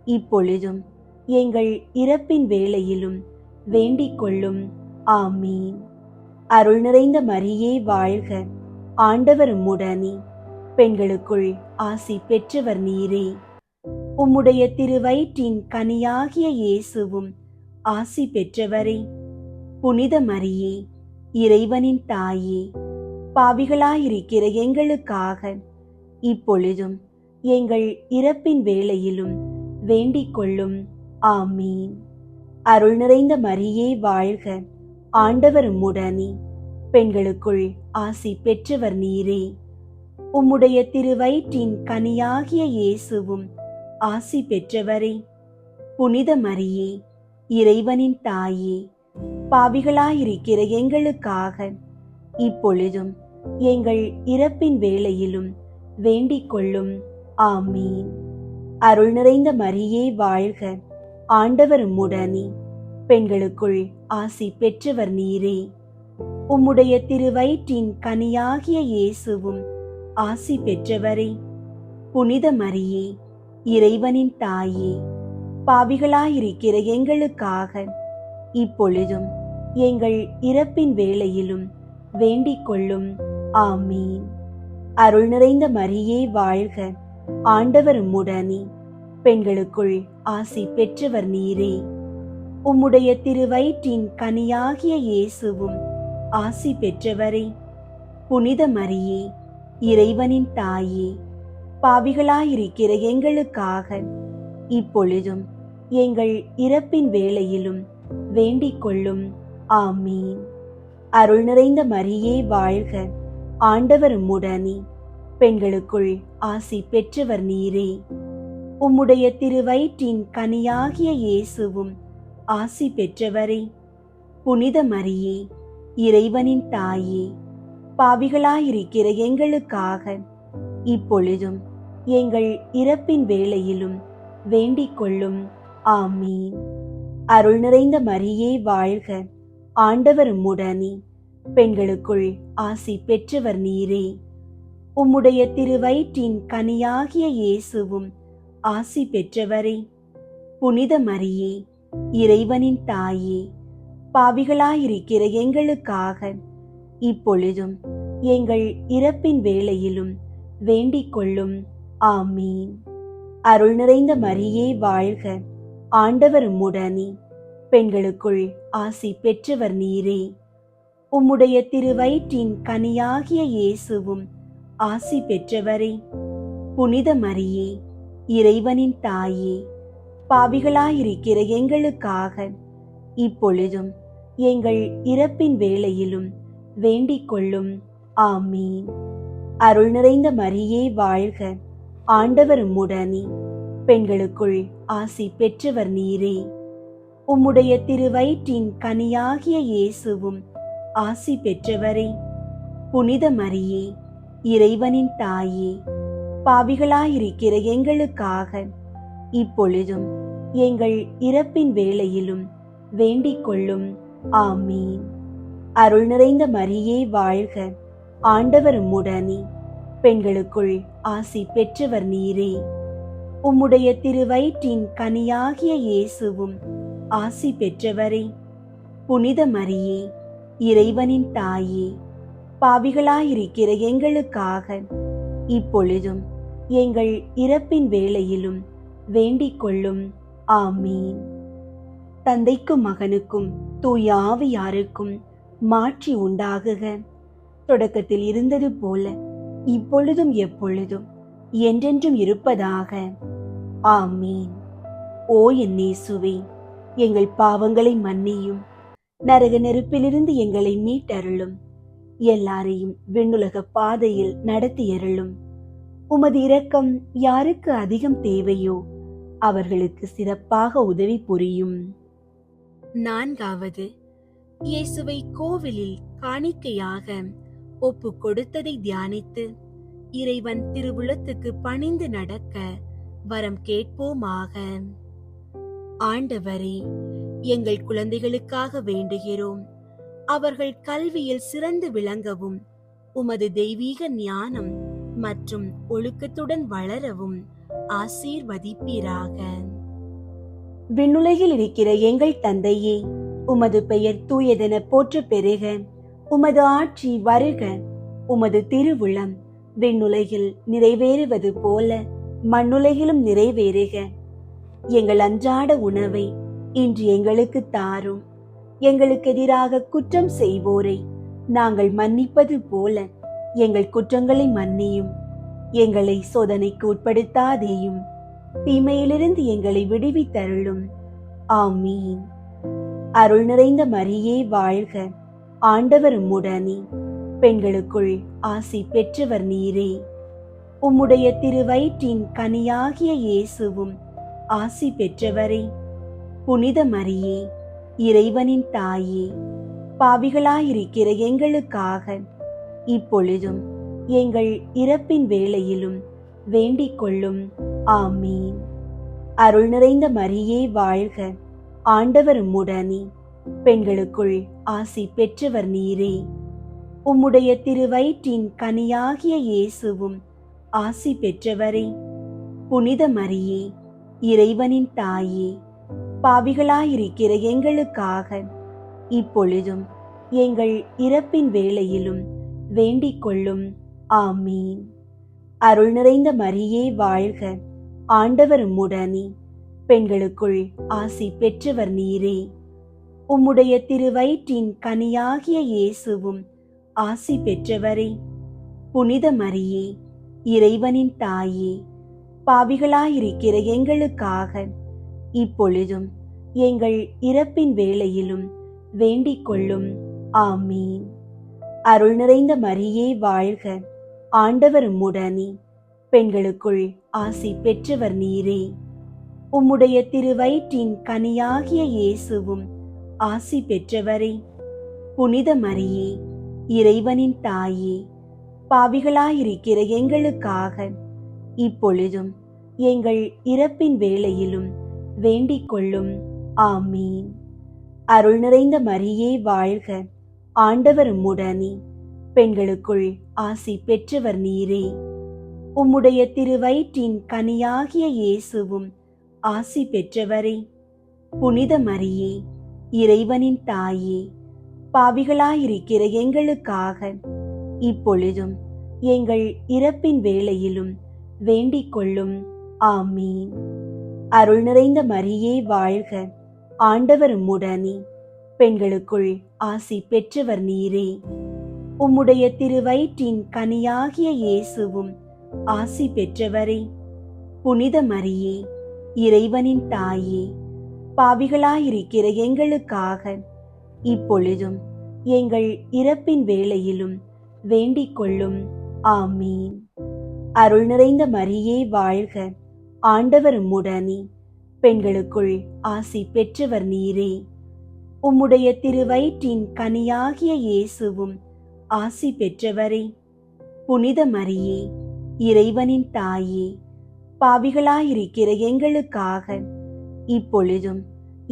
இப்பொழுதும் எங்கள் இறப்பின் வேளையிலும் வேண்டிக் கொள்ளும். ஆமீன். அருள் நிறைந்த மரியே வாழ்க, ஆண்டவர் உம்முடனே, பெண்களுக்குள் ஆசி பெற்றவர் நீரே. உம்முடைய திருவயிற்றின் கனியாகிய இயேசுவும் ஆசி பெற்றவரே. புனித மரியே, இறைவனின் தாயே, பாவிகளாயிருக்கிற எங்களுக்காக இப்பொழுதும் எங்கள் இறப்பின் வேளையிலும் வேண்டிக் கொள்ளும். ஆமீன். அருள் நிறைந்த மரியே வாழ்க, ஆண்டவர் உம்முடனே, பெண்களுக்குள் ஆசி பெற்றவர் நீரே. உம்முடைய திருவயிற்றின் கனியாகிய இயேசுவும் ஆசி பெற்றவரே. புனித மரியே, இறைவனின் தாயே, பாவிகளாயிருக்கிற எங்களுக்காக இப்பொழுதும் எங்கள் இறப்பின் வேளையிலும் வேண்டிக் கொள்ளும். ஆமீன். அருள் நிறைந்த மரியே வாழ்க, ஆண்டவர் உம்முடனே, பெண்களுக்குள் ஆசி பெற்றவர் நீரே. உம்முடைய திருவயிற்றின் கனியாகிய இயேசுவும் ஆசி பெற்றவரே. புனித மரியே, இறைவனின் தாயே, பாவிகளாயிருக்கிற எங்களுக்காக இப்பொழுதும் எங்கள் இறப்பின் வேளையிலும் வேண்டிக் கொள்ளும். ஆமீன். அருள் நிறைந்த மரியே வாழ்க, ஆண்டவர் உம்முடனே, பெண்களுக்குள் ஆசி பெற்றவர் நீரே. உம்முடைய திருவயிற்றின் கனியாகிய இயேசுவும் ஆசி பெற்றவரே. புனித மரியே, இறைவனின் தாயே, பாவிகளாயிருக்கிற எங்களுக்காக இப்பொழுதும் எங்கள் இறப்பின் வேளையிலும் வேண்டிக் கொள்ளும். ஆமீன். அருள் நிறைந்த மரியே வாழ்க, ஆண்டவர் உம்முடனே, பெண்களுக்குள் ஆசி பெற்றவர் நீரே. உம்முடைய திருவயிற்றின் கனியாகிய இயேசுவும் ஆசி பெற்றவரே. புனித மரியே, இறைவனின் தாயே, பாவிகளாயிருக்கிற எங்களுக்காக இப்பொழுதும் எங்கள் இறப்பின் வேளையிலும் வேண்டிக் கொள்ளும். ஆமீன். அருள் நிறைந்த மரியே வாழ்க, ஆண்டவர் உம்முடனே, பெண்களுக்குள் ஆசி பெற்றவர் நீரே. உம்முடைய திருவயிற்றின் கனியாகிய இயேசுவும் ஆசி பெற்றவரே. புனித மரியே, இறைவனின் தாயே, பாவிகளாயிருக்கிற எங்களுக்காக இப்பொழுதும் எங்கள் இறப்பின் வேளையிலும் வேண்டிக் கொள்ளும். ஆமீன். அருள் நிறைந்த மரியே வாழ்க, ஆண்டவர் உம்முடனே, பெண்களுக்குள் ஆசி பெற்றவர் நீரே. உம்முடைய திருவயிற்றின் கனியாகிய இயேசுவும் ஆசி பெற்றவரே. புனித மரியே, இறைவனின் தாயே, பாவிகளாயிருக்கிற எங்களுக்காக இப்பொழுதும் எங்கள் இறப்பின் வேளையிலும் வேண்டிக் கொள்ளும். ஆமீன். அருள் நிறைந்த மரியே வாழ்க, ஆண்டவர் உம்முடனே, பெண்களுக்குள் ஆசி பெற்றவர் நீரே. உம்முடைய திருவயிற்றின் கனியாகிய இயேசுவும் ஆசி பெற்றவரே. புனித மரியே, இறைவனின் தாயே, பாவிகளாயிருக்கிற எங்களுக்காக இப்பொழுதும் எங்கள் இறப்பின் வேளையிலும் வேண்டிக் கொள்ளும். ஆமீன். அருள் நிறைந்த மரியே வாழ்க, ஆண்டவர் உம்முடனே, பெண்களுக்குள் ஆசி பெற்றவர் நீரே. உம்முடைய திருவயிற்றின் கனியாகிய இயேசுவும் ஆசி பெற்றவரே. புனித மரியே, இறைவனின் தாயே, பாவிகளாயிருக்கிற எங்களுக்காக இப்பொழுதும் எங்கள் இறப்பின் வேளையிலும் வேண்டிக் கொள்ளும். ஆமீன். தந்தைக்கும் மகனுக்கும் தூய ஆவியாருக்கும் மாட்சி உண்டாகுக. தொடக்கத்தில் இருந்தது போல இப்பொழுதும் எப்பொழுதும் என்றென்றும் இருப்பதாக. ஆமீன். ஓ என் இயேசுவே, எங்கள் பாவங்களை மன்னியும், நரக நெருப்பிலிருந்து எங்களை மீட்டருளும், எல்லாரையும் விண்ணுலக பாதையில் நடத்தியருளும். உமது இரக்கம் யாருக்கு அதிகம் தேவையோ அவர்களுக்கு சிறப்பாக உதவி புரியும். 4வது, இயேசுவை கோவிலில் காணிக்கையாக ஒப்பு கொடுத்ததை தியானித்து இறைவன் திருவுளத்துக்கு பணிந்து நடக்க வரம் கேட்போமாக. ஆண்டவரே, எங்கள் குழந்தைகளுக்காக வேண்டுகிறோம். அவர்கள் கல்வியில் சிறந்து விளங்கவும் உமது தெய்வீக ஞானம் மற்றும் ஒழுக்கத்துடன் வளரவும் ஆசீர்வதிப்பீராக. விண்ணுலகில் இருக்கிற எங்கள் தந்தையே, உமது பெயர் தூயதென போற்ற பெருக. உமது ஆட்சி வருக. உமது திருவுளம் விண்ணுலகில் நிறைவேறுவது போல மண்ணுலகிலும் நிறைவேறுக. எங்கள் அன்றாட உணவை இன்று எங்களுக்கு தாரும். எங்களுக்கு எதிராக குற்றம் செய்வோரை நாங்கள் மன்னிப்பது போல எங்கள் குற்றங்களை மன்னியும். எங்களை சோதனைக்கு உட்படுத்தாதேயும், தீமையிலிருந்து எங்களை விடுவித்தருளும். ஆமீன். அருள் நிறைந்த மரியே வாழ்க, ஆண்டவர் உம்முடனே, பெண்களுக்குள் ஆசி பெற்றவர் நீரே. உம்முடைய திருவயிற்றின் கனியாகிய இயேசுவும் ஆசி பெற்றவரே. புனித மரியே, இறைவனின் தாயே, பாவிகளாயிருக்கிற எங்களுக்காக இப்பொழுதும் எங்கள் இறப்பின் வேளையிலும் வேண்டிக் கொள்ளும். ஆமீன். அருள் நிறைந்த மரியே வாழ்க, ஆண்டவர் உம்முடனே, பெண்களுக்குள் ஆசி பெற்றவர் நீரே. உம்முடைய திருவயிற்றின் கனியாகிய இயேசுவும் ஆசி பெற்றவரே. புனித மரியே, இறைவனின் தாயே, பாவிகளாயிருக்கிற எங்களுக்காக இப்பொழுதும் எங்கள் இறப்பின் வேளையிலும் வேண்டிக் கொள்ளும். ஆமீன். அருள் நிறைந்த மரியே வாழ்க, ஆண்டவர் உம்முடனே, பெண்களுக்குள் ஆசி பெற்றவர் நீரே. உம்முடைய திருவயிற்றின் கனியாகிய இயேசுவும் ஆசி பெற்றவரே. புனித மரியே, இறைவனின் தாயே, பாவிகளாயிருக்கிற எங்களுக்காக இப்பொழுதும் எங்கள் இறப்பின் வேளையிலும் வேண்டிக் கொள்ளும். ஆமீன். அருள் நிறைந்த மரியே வாழ்க, ஆண்டவர் உம்முடனே, பெண்களுக்குள் ஆசி பெற்றவர் நீரே. உம்முடைய திருவயிற்றின் கனியாகிய இயேசுவும் ஆசி பெற்றவரே. புனித மரியே, இறைவனின் தாயே, பாவிகளாயிருக்கிற எங்களுக்காக இப்பொழுதும் எங்கள் இறப்பின் வேளையிலும் வேண்டிக் கொள்ளும். ஆமீன். அருள் நிறைந்த மரியே வாழ்க, ஆண்டவர் உம்முடனே, பெண்களுக்குள் ஆசி பெற்றவர் நீரே. உம்முடைய திருவயிற்றின் கனியாகிய இயேசுவும் ஆசி பெற்றவரே. புனித மரியே, இறைவனின் தாயே, பாவிகளாயிருக்கிற எங்களுக்காக இப்பொழுதும் எங்கள் இறப்பின் வேளையிலும் வேண்டிக் கொள்ளும். ஆமீன். அருள் நிறைந்த மரியே வாழ்க, ஆண்டவர் உம்முடனே, பெண்களுக்குள் ஆசி பெற்றவர் நீரே. உம்முடைய திருவயிற்றின் கனியாகிய இயேசுவும் ஆசி பெற்றவரே. புனித மரியே, இறைவனின் தாயே, பாவிகளாயிருக்கிற எங்களுக்காக இப்பொழுதும் எங்கள் இறப்பின் வேளையிலும் வேண்டிக் கொள்ளும். ஆமீன். அருள் நிறைந்த மரியே வாழ்க, ஆண்டவர் உம்முடனே, பெண்களுக்குள் ஆசி பெற்றவர் நீரே. உம்முடைய திருவயிற்றின் கனியாகிய இயேசுவும் ஆசி பெற்றவரே. புனித மரியே, இறைவனின் தாயே, பாவிகளாயிருக்கிற எங்களுக்காக இப்பொழுதும்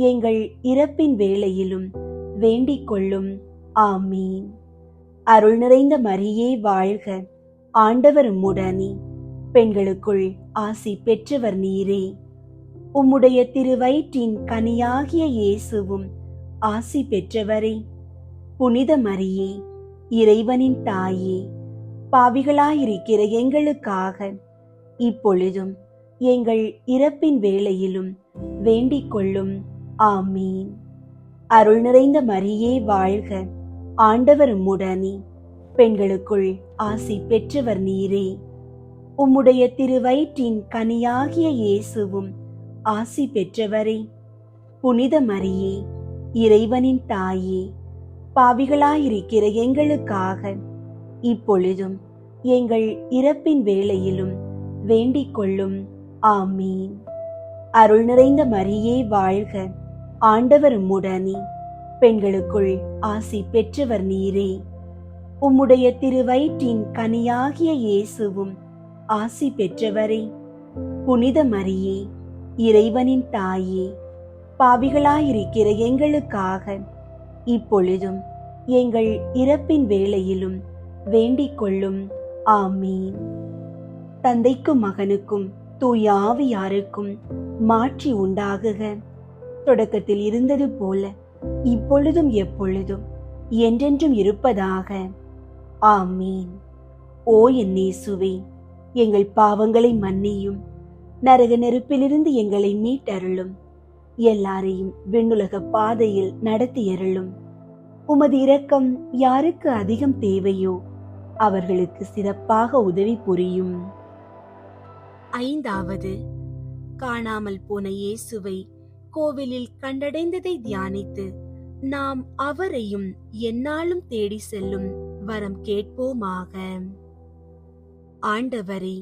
எங்கள் இறப்பின் வேளையிலும் வேண்டிக் கொள்ளும். ஆமீன். அருள் நிறைந்த மரியே வாழ்க, ஆண்டவர் உம்முடனே, பெண்களுக்குள் ஆசி பெற்றவர் நீரே. உம்முடைய திருவயிற்றின் கனியாகிய இயேசுவும் ஆசி பெற்றவரே. புனித மரியே, இறைவனின் தாயே, பாவிகளாயிருக்கிற எங்களுக்காக இப்பொழுதும் எங்கள் இறப்பின் வேளையிலும் வேண்டிக் கொள்ளும். ஆமீன். அருள் நிறைந்த மரியே வாழ்க, ஆண்டவர் உம்முடனே, பெண்களுக்குள் ஆசி பெற்றவர் நீரே. உம்முடைய திருவயிற்றின் கனியாகிய இயேசுவும் ஆசி பெற்றவரே. புனித மரியே, இறைவனின் தாயே, பாவிகளாயிருக்கிற எங்களுக்காக இப்பொழுதும் எங்கள் இறப்பின் வேளையிலும் வேண்டிக் கொள்ளும். ஆமீன். அருள் நிறைந்த மரியே வாழ்க, ஆண்டவர் உம்முடனே, பெண்களுக்குள் ஆசி பெற்றவர் நீரே. உம்முடைய திருவயிற்றின் கனியாகிய இயேசுவும் ஆசி பெற்றவரே. புனித மரியே, இறைவனின் தாயே, பாவிகளாயிருக்கிற எங்களுக்காக இப்பொழுதும் எங்கள் இறப்பின் வேளையிலும் வேண்டிக் கொள்ளும். ஆமீன். தந்தைக்கும் மகனுக்கும் தூய ஆவியாருக்கும் மாட்சி உண்டாகுக. தொடக்கத்தில் இருந்தது போல இப்பொழுதும் எப்பொழுதும் என்றென்றும் இருப்பதாக. ஆமீன். ஓ என் இயேசுவே, எங்கள் பாவங்களை மன்னியும், நரக நெருப்பிலிருந்து எங்களை மீட்டருளும், எல்லாரையும் விண்ணுலக பாதையில் நடத்தியருளும். உமது இரக்கம் யாருக்கு அதிகம் தேவையோ அவர்களுக்கு சிறப்பாக உதவி புரியும். ஐந்தாவது, காணாமல் போன இயேசுவை கோவிலில் கண்டடைந்ததை தியானித்து நாம் அவரையும் எந்நாளும் தேடி செல்லும் வரம் கேட்போமாக. ஆண்டவரே,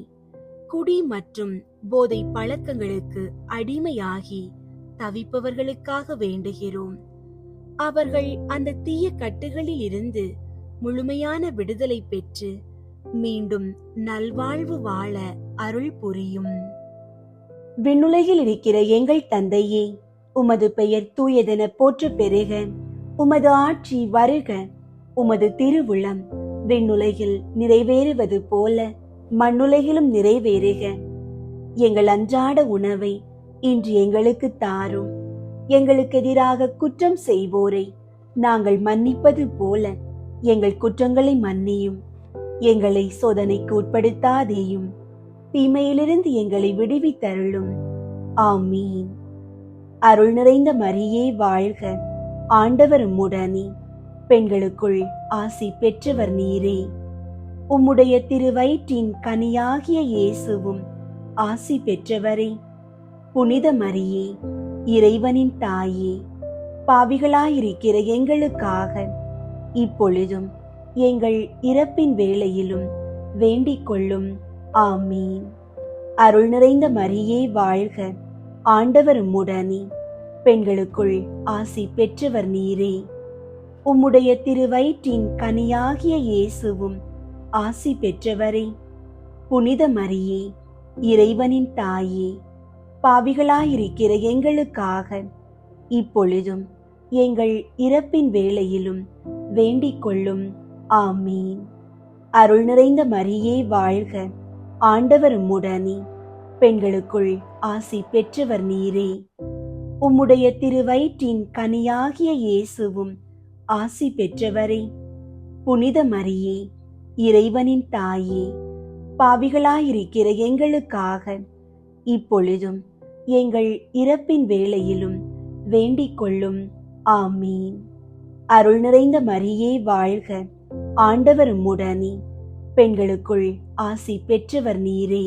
குடி மற்றும் போதை பழக்கங்களுக்கு அடிமையாகி தவிப்பவர்களுக்காக வேண்டுகிறோம். அவர்கள் அந்த தீய கட்டுகளில் இருந்து முழுமையான விடுதலை பெற்று மீண்டும் நல்வாழ்வு வாழ அருள் புரியும். விண்ணுலகில் இருக்கிற எங்கள் தந்தையே, உமது பெயர் தூயதென போற்ற பெருக. உமது ஆட்சி வருக. உமது திருவுளம் விண்ணுலகில் நிறைவேறுவது போல மண்ணுலகிலும் நிறைவேறுக. எங்கள் அன்றாட உணவை இன்று எங்களுக்கு தாரும். எங்களுக்கு எதிராக குற்றம் செய்வோரை நாங்கள் மன்னிப்பது போல எங்கள் குற்றங்களை மன்னியும். எங்களை சோதனைக்கு உட்படுத்தாதேயும், தீமையிலிருந்து எங்களை விடுவித்தருளும். ஆமீன். அருள் நிறைந்த மரியே வாழ்க, ஆண்டவர் உம்முடனே, பெண்களுக்குள் ஆசி பெற்றவர் நீரே. உம்முடைய திருவயிற்றின் கனியாகிய இயேசுவும் ஆசி பெற்றவரே. புனித மரியே, இறைவனின் தாயே, பாவிகளாயிருக்கிற எங்களுக்காக இப்பொழுதும் எங்கள் இறப்பின் வேளையிலும் வேண்டிக் கொள்ளும். ஆமீன். அருள் நிறைந்த மரியே வாழ்க, ஆண்டவர் உம்முடனே, பெண்களுக்குள் ஆசி பெற்றவர் நீரே. உம்முடைய திருவயிற்றின் கனியாகிய இயேசுவும் ஆசி பெற்றவரே. புனித மரியே, இறைவனின் தாயே, பாவிகளாயிருக்கிற எங்களுக்காக இப்பொழுதும் எங்கள் இறப்பின் வேளையிலும் வேண்டிக் கொள்ளும். ஆமீன். அருள் நிறைந்த மரியே வாழ்க, ஆண்டவர் உம்முடனே, பெண்களுக்குள் ஆசி பெற்றவர் நீரே. உம்முடைய திருவயிற்றின் கனியாகிய இயேசுவும் ஆசி பெற்றவரே. புனித மரியே, இறைவனின் தாயே, பாவிகளாயிருக்கிற எங்களுக்காக இப்பொழுதும் எங்கள் இறப்பின் வேளையிலும் வேண்டிக் கொள்ளும். ஆமீன். அருள் நிறைந்த மரியே வாழ்க, ஆண்டவர் உம்முடனே, பெண்களுக்குள் ஆசி பெற்றவர் நீரே.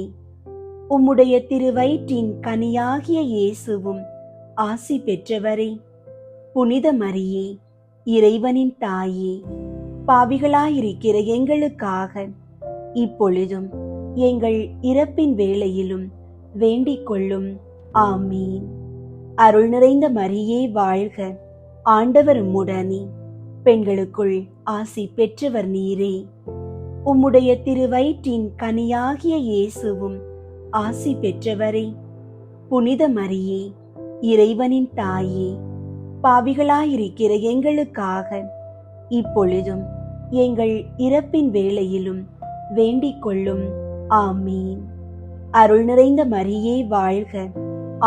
உம்முடைய திருவயிற்றின் கனியாகிய இயேசுவும் ஆசி பெற்றவரே. புனித மரியே, இறைவனின் தாயே, பாவிகளாயிருக்கிற எங்களுக்காக இப்பொழுதும் எங்கள் இறப்பின் வேளையிலும் வேண்டிக் கொள்ளும். ஆமீன். அருள் நிறைந்த மரியே வாழ்க, ஆண்டவர் உம்முடனே, பெண்களுக்குள் ஆசி பெற்றவர் நீரே. உம்முடைய திருவயிற்றின் கனியாகிய இயேசுவும் ஆசி பெற்றவரே. புனித மரியே, இறைவனின் தாயே, பாவிகளாயிருக்கிற எங்களுக்காக இப்பொழுதும் எங்கள் இறப்பின் வேளையிலும் வேண்டிக் கொள்ளும். ஆமீன். அருள் நிறைந்த மரியே வாழ்க,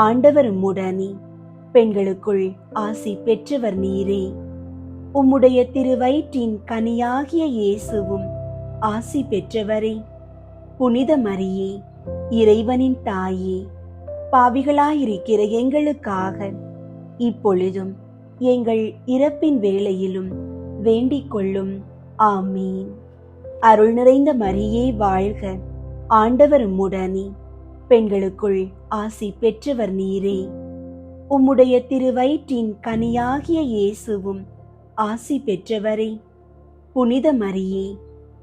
ஆண்டவர் உம்முடனே, பெண்களுக்குள் ஆசி பெற்றவர் நீரே. உம்முடைய திருவயிற்றின் கனியாகிய இயேசுவும் ஆசி பெற்றவரே. புனித மரியே, இறைவனின் தாயே, பாவிகளாயிருக்கிற எங்களுக்காக இப்பொழுதும் எங்கள் இறப்பின் வேளையிலும் வேண்டிக் கொள்ளும். ஆமீன். அருள் நிறைந்த மரியே வாழ்க, ஆண்டவர் உம்முடனே, பெண்களுக்குள் ஆசி பெற்றவர் நீரே. உம்முடைய திருவயிற்றின் கனியாகிய இயேசுவும் ஆசி பெற்றவரே. புனித மரியே,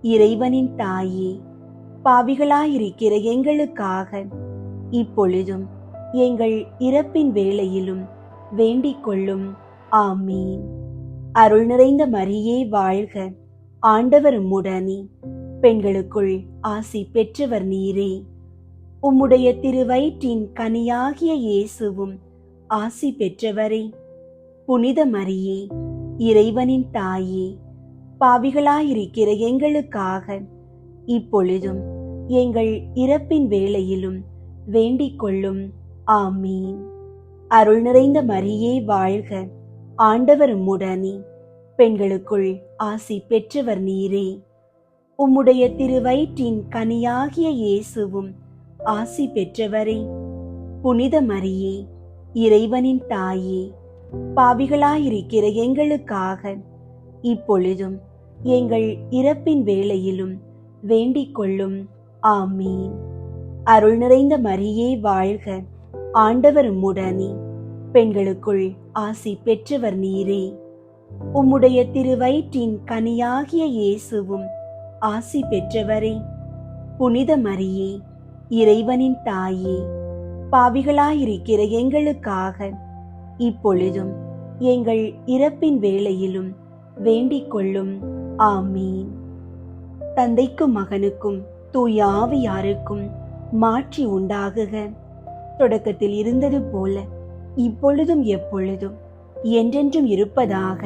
இறைவனின் தாயே, பாவிகளாயிருக்கிற எங்களுக்காக இப்பொழுதும் எங்கள் இறப்பின் வேளையிலும் வேண்டிக் கொள்ளும். ஆமீன். அருள் நிறைந்த மரியே வாழ்க, ஆண்டவர் உம்முடனே, பெண்களுக்குள் ஆசி பெற்றவர் நீரே. உம்முடைய திருவயிற்றின் கனியாகிய இயேசுவும் ஆசி பெற்றவரே. புனித மரியே, இறைவனின் தாயே, பாவிகளாயிருக்கிற எங்களுக்காக இப்பொழுதும் எங்கள் இறப்பின் வேளையிலும் வேண்டிக் கொள்ளும். ஆமீன். அருள் நிறைந்த மரியே வாழ்க, ஆண்டவர் உம்முடனே, பெண்களுக்குள் ஆசி பெற்றவர் நீரே. உம்முடைய திருவயிற்றின் கனியாகிய இயேசுவும் ஆசி பெற்றவரே. புனித மரியே, இறைவனின் தாயே, பாவிகளாயிருக்கிற எங்களுக்காக இப்பொழுதும் எங்கள் இறப்பின் வேளையிலும் வேண்டிக் கொள்ளும். ஆமீன். அருள் நிறைந்த மரியே வாழ்க, ஆண்டவர் உம்முடனே, பெண்களுக்குள் ஆசி பெற்றவர் நீரே. உம்முடைய திருவயிற்றின் கனியாகிய இயேசுவும் ஆசி பெற்றவரே. புனித மரியே, இறைவனின் தாயே, பாவிகளாயிருக்கிற எங்களுக்காக இப்பொழுதும் எங்கள் இறப்பின் வேளையிலும் வேண்டிக் கொள்ளும். ஆமீன். தந்தைக்கும் மகனுக்கும் தூய ஆவியாருக்கும் மாட்சி உண்டாகுக. தொடக்கத்தில் இருந்தது போல இப்பொழுதும் எப்பொழுதும் என்றென்றும் இருப்பதாக.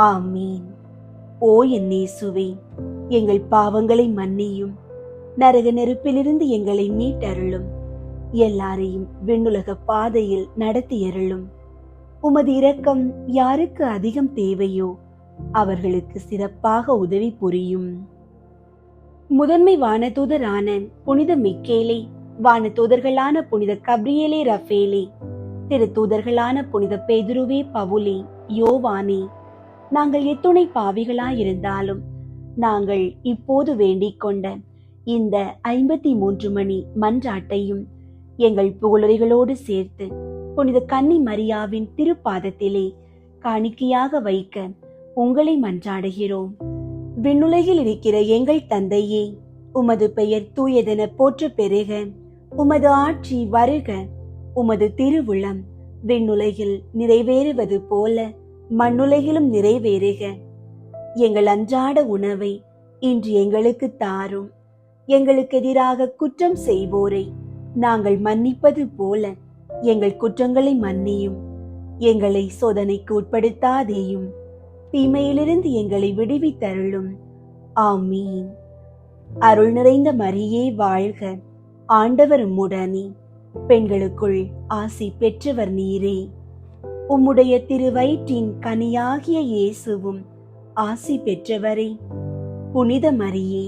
ஆமீன். ஓ என் இயேசுவே, எங்கள் பாவங்களை மன்னியும், நரக நெருப்பிலிருந்து எங்களை மீட்டருளும், எல்லாரையும் விண்ணுலக பாதையில் நடத்தியருளும். உமது இரக்கம் யாருக்கு அதிகம் தேவையோ அவர்களுக்கு சிறப்பாக உதவி புரியும். முதன்மை வானதூதரான புனித மிக்கேலே, வானதூதர்களான புனித கப்ரியேலே ரஃபேலே, திருத்தூதர்களான புனித பேதுருவே, பவுலே, யோவானே, நாங்கள் எத்துணை பாவிகளாயிருந்தாலும் நாங்கள் இப்போது வேண்டிக் கொண்ட இந்த 53 மணி மன்றாட்டையும் எங்கள் புகழுரைகளோடு சேர்த்து புனித கன்னி மரியாவின் திருப்பாதத்திலே காணிக்கையாக வைக்க உங்களை மன்றாடுகிறோம். விண்ணுலகில் இருக்கிற எங்கள் தந்தையே, உமது பெயர் தூயதென போற்ற பெருக, உமது ஆட்சி வருக, உமது திருவுளம் விண்ணுலகில் நிறைவேறுவது போல மண்ணுலகிலும் நிறைவேறுக. எங்கள் அன்றாட உணவை இன்று எங்களுக்கு தாரும். எங்களுக்கு எதிராக குற்றம் செய்வோரை நாங்கள் மன்னிப்பது போல எங்கள் குற்றங்களை மன்னியும். எங்களை சோதனைக்கு உட்படுத்தாதேயும், தீமையிலிருந்து எங்களை விடுவித்தருளும். ஆமீன். அருள் நிறைந்த மரியே வாழ்க, ஆண்டவர் உம்முடனே, பெண்களுக்குள் ஆசி பெற்றவர் நீரே. உம்முடைய திருவயிற்றின் கனியாகிய இயேசுவும் ஆசி பெற்றவரே. புனித மரியே,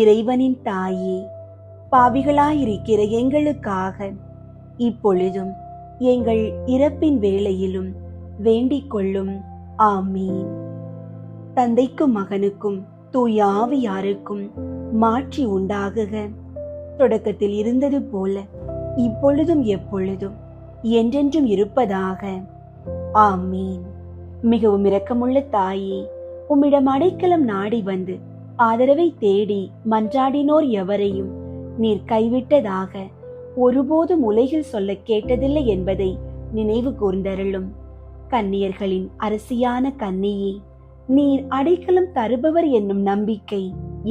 இறைவனின் தாயே, பாவிகளாயிருக்கிற எங்களுக்காக இப்பொழுதும் எங்கள் இறப்பின் வேளையிலும் வேண்டிக் கொள்ளும். ஆமீன். தந்தைக்கும் மகனுக்கும் தூய ஆவியாருக்கும் மாட்சி உண்டாகுக. தொடக்கத்தில் இருந்தது போல இப்பொழுதும் எப்பொழுதும் என்றென்றும் இருப்பதாக. ஆமீன். மிகவும் இரக்கமுள்ள தாயே, உம்மிடம் அடைக்கலம் நாடி வந்து ஆதரவை தேடி மன்றாடினோர் எவரையும் நீர் கைவிட்டதாக ஒருபோதும் உலகில் சொல்ல கேட்டதில்லை என்பதை நினைவு கூர்ந்தருளும். கன்னியர்களின் அரசியான கன்னியே, நீர் அடைக்கலம் தருபவர் என்னும் நம்பிக்கை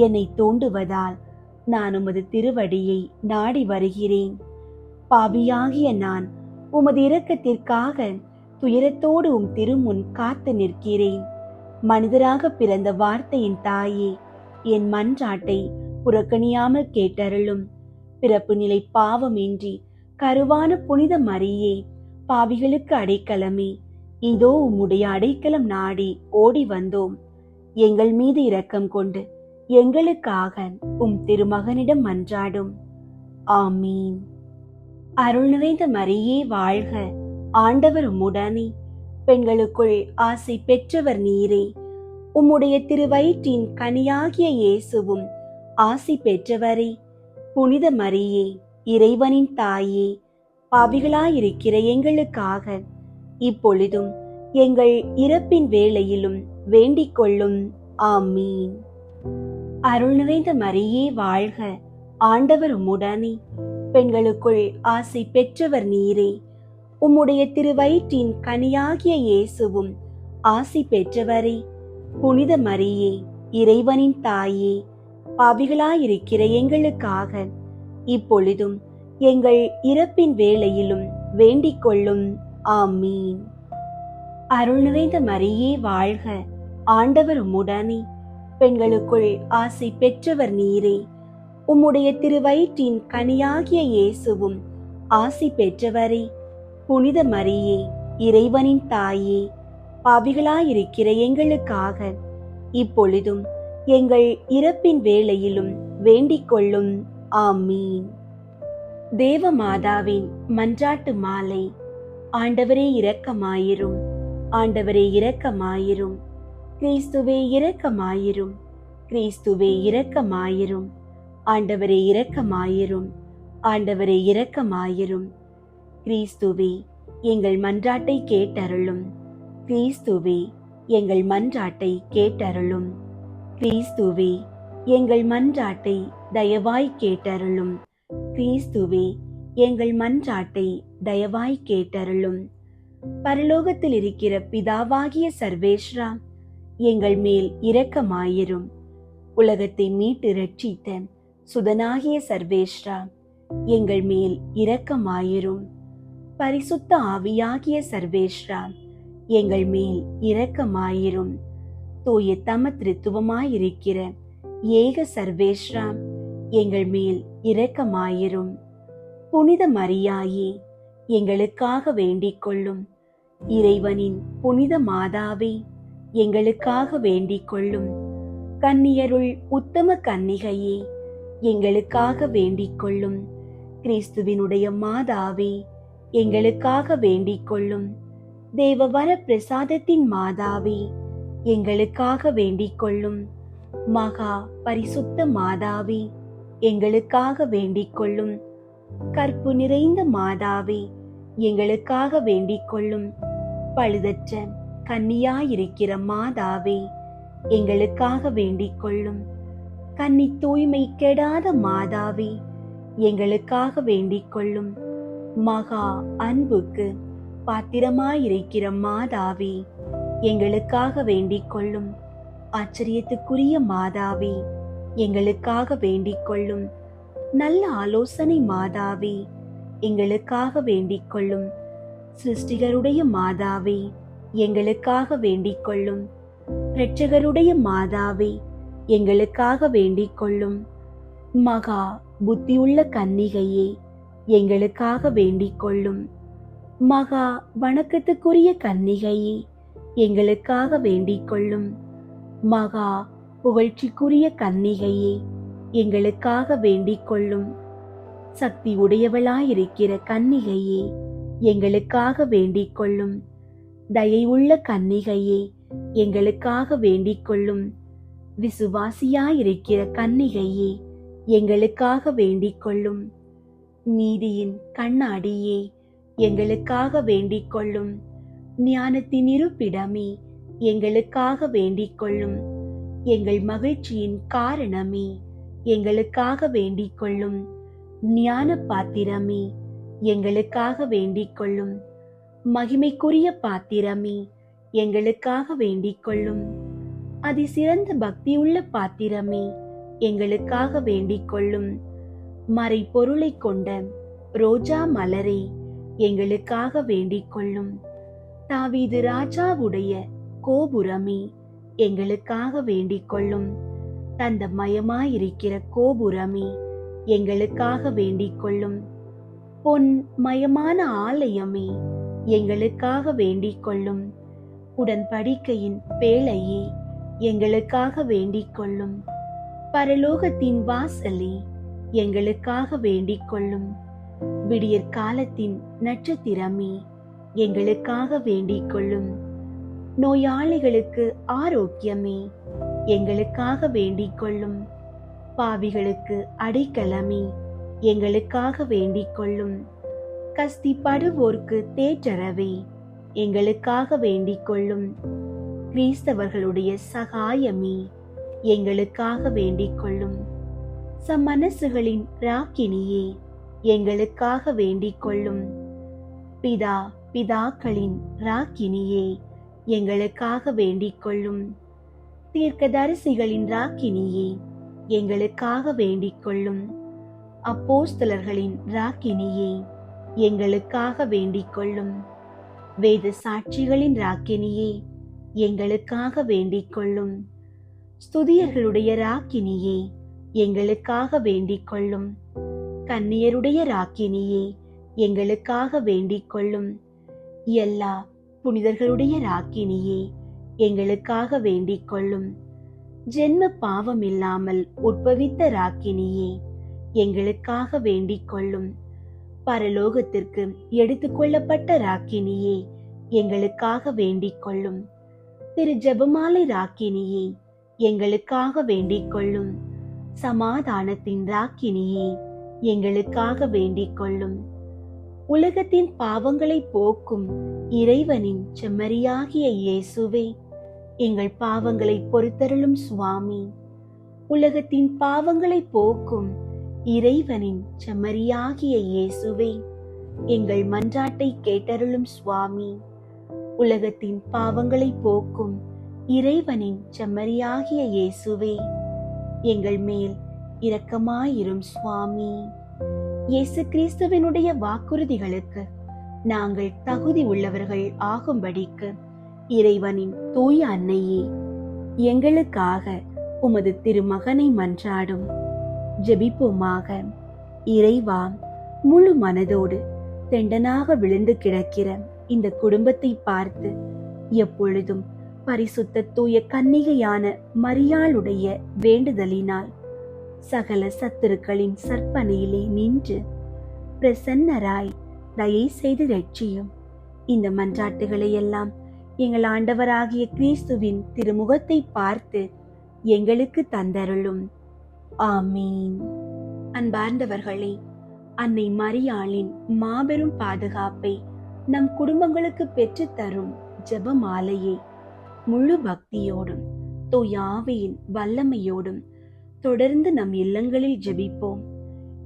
என்னை தூண்டுவதால் நான் உமது திருவடியை நாடி வருகிறேன். பாவியாகிய நான் உமது இரக்கத்திற்காக துயரத்தோடு திருமுன் காத்து நிற்கிறேன். மனிதராக பிறந்த வார்த்தையின் தாயே, என் மன்றாட்டை புறக்கணியாமல் கேட்டருளும். பிறப்பு நிலை பாவமின்றி கருவான புனித மரியே, பாவிகளுக்கு அடைக்கலமே, இதோ உம்முடைய அடைக்கலம் நாடி ஓடி வந்தோம். எங்கள் மீது இரக்கம் கொண்டு எங்களுக்காக திருமகனிடம் மன்றாடும். ஆமீன். அருள் நிறைந்த மரியே வாழ்க, ஆண்டவர் உம்முடனே, பெண்களுக்குள் ஆசை பெற்றவர் நீரே. உம்முடைய திருவயிற்றின் கனியாகிய இயேசுவும் ஆசி பெற்றவரே. புனித மரியே, இறைவனின் தாயே, பாவிகளாயிருக்கிற எங்களுக்காக இப்பொழுதும் எங்கள் இறப்பின் வேளையிலும் வேண்டிக் கொள்ளும். ஆமீன். அருள் நிறைந்த மரியே வாழ்க, ஆண்டவர் உம்முடனே, பெண்களுக்குள் ஆசை பெற்றவர் நீரே. உம்முடைய திருவயிற்றின் கனியாகிய இயேசுவும் ஆசி பெற்றவரே. புனித மரியே, இறைவனின் தாயே, பாவிகளாயிருக்கிற எங்களுக்காக இப்பொழுதும் எங்கள் இறப்பின் வேளையிலும் வேண்டிக் கொள்ளும். ஆமீன். அருள் நிறைந்த மரியே வாழ்க, ஆண்டவர் உம்முடனே, பெண்களுக்குள் ஆசை பெற்றவர் நீரே. உம்முடைய திருவயிற்றின் கனியாகிய இயேசுவும் ஆசி பெற்றவரே. புனித மரியே, இறைவனின் தாயே, பாவிகளாயிருக்கிற எங்களுக்காக இப்பொழுதும் எங்கள் இறப்பின் வேளையிலும் வேண்டிக் கொள்ளும். ஆமீன். தேவ மாதாவின் மன்றாட்டு மாலை. ஆண்டவரே இரக்கமாயிரும், ஆண்டவரே இரக்கமாயிரும், கிறிஸ்துவே இரக்கமாயிரும், கிறிஸ்துவே இரக்கமாயிரும், ஆண்டவரே இரக்கமாயிரும், ஆண்டவரே இரக்கமாயிரும். கிறிஸ்துவே, எங்கள் மன்றாட்டை கேட்டருளும். கிறிஸ்துவே, எங்கள் மன்றாட்டை கேட்டருளும். கிறிஸ்துவே, எங்கள் மன்றாட்டை தயவாய் கேட்டருளும். கிறிஸ்துவே, எங்கள் மன்றாட்டை தயவாய் கேட்டருளும். பரலோகத்தில் இருக்கிற பிதாவாகிய சர்வேஸ்வரா, எங்கள் மேல் இரக்கமாயிரும். உலகத்தை மீட்டு இரட்சித்த சுதனாகிய சர்வேஸ்வரா, எங்கள் மேல் இரக்கமாயிரும். பரிசுத்த ஆவியாகிய சர்வேஸ்வரா, எங்கள் மேல் இரக்கமாயிரும். தூய தமத்ரித்துவமாயிருக்கிற ஏக சர்வேஸ்வரா, எங்கள் மேல் இரக்கமாயிரும். புனித மரியாயே, எங்களுக்காக வேண்டிக் கொள்ளும். இறைவனின் புனித மாதாவே, எங்களுக்காக வேண்டிக் கொள்ளும். கன்னியருள் உத்தம கன்னிகையே, எங்களுக்காக வேண்டிக் கொள்ளும். கிறிஸ்துவினுடைய மாதாவே, எங்களுக்காக வேண்டிக் கொள்ளும். தேவவர பிரசாதத்தின் மாதாவே, எங்களுக்காக வேண்டிக் கொள்ளும். மகா பரிசுத்த மாதாவே, எங்களுக்காக வேண்டிக் கொள்ளும். கற்பு நிறைந்த மாதாவே, எங்களுக்காக வேண்டிக் கொள்ளும். பழுதற்ற கன்னியாயிருக்கிற மாதாவே, எங்களுக்காக வேண்டிக் கொள்ளும். கன்னி தூய்மை கெடாத மாதாவே, எங்களுக்காக வேண்டிக் கொள்ளும். மகா அன்புக்கு பாத்திரமாயிருக்கிற மாதாவே, எங்களுக்காக வேண்டிக் கொள்ளும். ஆச்சரியத்துக்குரிய மாதாவே, எங்களுக்காக வேண்டிக் கொள்ளும். நல்ல ஆலோசனை மாதாவே, எங்களுக்காக வேண்டிக் கொள்ளும். சிருஷ்டிகருடைய மாதாவே, எங்களுக்காக வேண்டிக் கொள்ளும். இரட்சகருடைய மாதாவே, எங்களுக்காக வேண்டிக் கொள்ளும். மகா புத்தியுள்ள கன்னிகையே, எங்களுக்காக வேண்டிக் கொள்ளும். மகா வணக்கத்துக்குரிய கன்னிகையே, எங்களுக்காக வேண்டிக் கொள்ளும். மகா புகழ்ச்சிக்குரிய கன்னிகையே, எங்களுக்காக வேண்டிக் கொள்ளும். சக்தி உடையவளாயிருக்கிற கன்னிகையே, எங்களுக்காக வேண்டிக் கொள்ளும். தயை உள்ள கன்னிகையே, எங்களுக்காக வேண்டிக் கொள்ளும். விசுவாசியாயிருக்கிற கன்னிகையே, எங்களுக்காக வேண்டிக் கொள்ளும். நீதியின் கண்ணாடியே, எங்களுக்காக வேண்டிக் கொள்ளும். ஞானத்தின் இருப்பிடமே, எங்களுக்காக வேண்டிக் கொள்ளும். எங்கள் மகிழ்ச்சியின் காரணமே, எங்களுக்காக வேண்டிக் கொள்ளும். ஞான பாத்திரமே, எங்களுக்காக வேண்டிக் கொள்ளும். மகிமைக்குரிய பாத்திரமே, எங்களுக்காக வேண்டிக் கொள்ளும். அதிசிறந்த பக்தியுள்ள பாத்திரமே, எங்களுக்காக வேண்டிக் கொள்ளும். மறைபொருளை கொண்ட ரோஜா மலரே, எங்களுக்காக வேண்டிக் கொள்ளும். தாவீது ராஜாவுடைய கோபுரமே, எங்களுக்காக வேண்டிக் கொள்ளும். தந்தமயமாயிருக்கிற கோபுரமே, எங்களுக்காக வேண்டிக் கொள்ளும். பொன் மயமான ஆலயமே, எங்களுக்காக வேண்டிக் கொள்ளும். உடன்படிக்கையின் பேழையே, எங்களுக்காக வேண்டிக் கொள்ளும். பரலோகத்தின் வாசலே, எங்களுக்காக வேண்டிக் கொள்ளும். விடியற் காலத்தின் நட்சத்திரமே, எங்களுக்காக வேண்டிக் கொள்ளும். நோயாளிகளுக்கு ஆரோக்கியமே, எங்களுக்காக வேண்டிக் கொள்ளும். பாவிகளுக்கு அடைக்கலமே, எங்களுக்காக வேண்டிக் கொள்ளும். கஸ்திப்படுவோர்க்கு தேற்றரவே, எங்களுக்காக வேண்டிக் கொள்ளும். கிறிஸ்தவர்களுடைய சகாயமே, எங்களுக்காக வேண்டிக் கொள்ளும். சம்மனசுகளின் ராக்கினியே, எங்களுக்காக வேண்டிக் கொள்ளும். பிதாக்களின் ராக்கினியே, எங்களுக்காக வேண்டிக் கொள்ளும். தீர்க்கதரிசிகளின் ராக்கினியே, எங்களுக்காக வேண்டிக் கொள்ளும். அப்போஸ்தலர்களின் ராக்கினியே, எங்களுக்காக வேண்டிக் கொள்ளும். வேத சாட்சிகளின் ராக்கினியே, எங்களுக்காக வேண்டிக் கொள்ளும். ஸ்துதியர்களுடைய ராக்கினியே, எங்களுக்காக வேண்டிக் கொள்ளும். கன்னியருடைய ராக்கினியே, எங்களுக்காக வேண்டிக் கொள்ளும். எல்லா புனிதர்களுடைய ராக்கினியே, எங்களுக்காக வேண்டிக் கொள்ளும். ஜென்ம பாவம் இல்லாமல் உட்பவித்த ராக்கினியே, எங்களுக்காக வேண்டிக் கொள்ளும். பரலோகத்திற்கு எடுத்துக்கொள்ளப்பட்ட ராக்கினியே, எங்களுக்காக வேண்டிக் கொள்ளும். திரு ஜெபமாலை ராக்கினியே, எங்களுக்காக வேண்டிக் கொள்ளும். சமாதானத்தின் ராக்கினியே, எங்களுக்காக வேண்டிக் கொள்ளும். உலகத்தின் பாவங்களை போக்கும் இறைவனின் செம்மறியாகிய இயேசுவே, எங்கள் பாவங்களை பொறுத்தருளும் சுவாமி. உலகத்தின் பாவங்களை போக்கும் இறைவனின் செம்மறியாகிய இயேசுவே, எங்கள் மன்றாட்டை கேட்டருளும் சுவாமி. உலகத்தின் பாவங்களை போக்கும் இறைவனின் செம்மறியாகிய இயேசுவே, எங்கள் மேல் இரக்கமாயிரும் சுவாமி. இயேசு கிறிஸ்துவினுடைய வாக்குறுதிகளுக்கு நாங்கள் தகுதி உள்ளவர்கள் ஆகும்படிக்கு இறைவனின் தூய அன்னையே, எங்களுக்காக உமது திருமகனை மன்றாடும். ஜெபிப்போமாக. இறைவா, முழு மனதோடு தெண்டனாக விழுந்து கிடக்கிற இந்த குடும்பத்தை பார்த்து எப்பொழுதும் பரிசுத்த தூய கன்னிகையான மரியாளுடைய வேண்டுதலினால் சகல சத்துருக்களின் சற்பனையிலே நின்று பிரசன்னராய் தயை செய்து ரட்சியும். இந்த மன்றாட்டுகளை எல்லாம் எங்கள் ஆண்டவராகிய கிறிஸ்துவின் திருமுகத்தை பார்த்து எங்களுக்கு தந்தருளும். ஆமீன். அன்பார்ந்தவர்களே, அன்னை மரியாளின் மாபெரும் பாதுகாப்பை நம் குடும்பங்களுக்கு பெற்றுத்தரும் ஜெப மாலையை முழு பக்தியோடும் தூய ஆவியின் வல்லமையோடும் தொடர்ந்து நம் இல்லங்களில் ஜெபிப்போம்.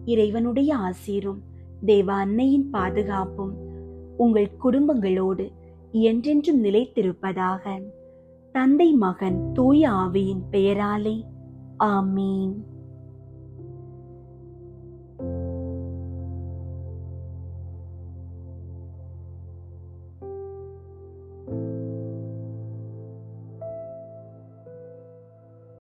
இறைவனுடைய ஆசீரும் தேவ அன்னையின் பாதுகாப்பும் உங்கள் குடும்பங்களோடு என்றென்றும் நிலைத்திருப்பதாக. தந்தை, மகன், தூய ஆவியின் பெயராலே ஆமீன்.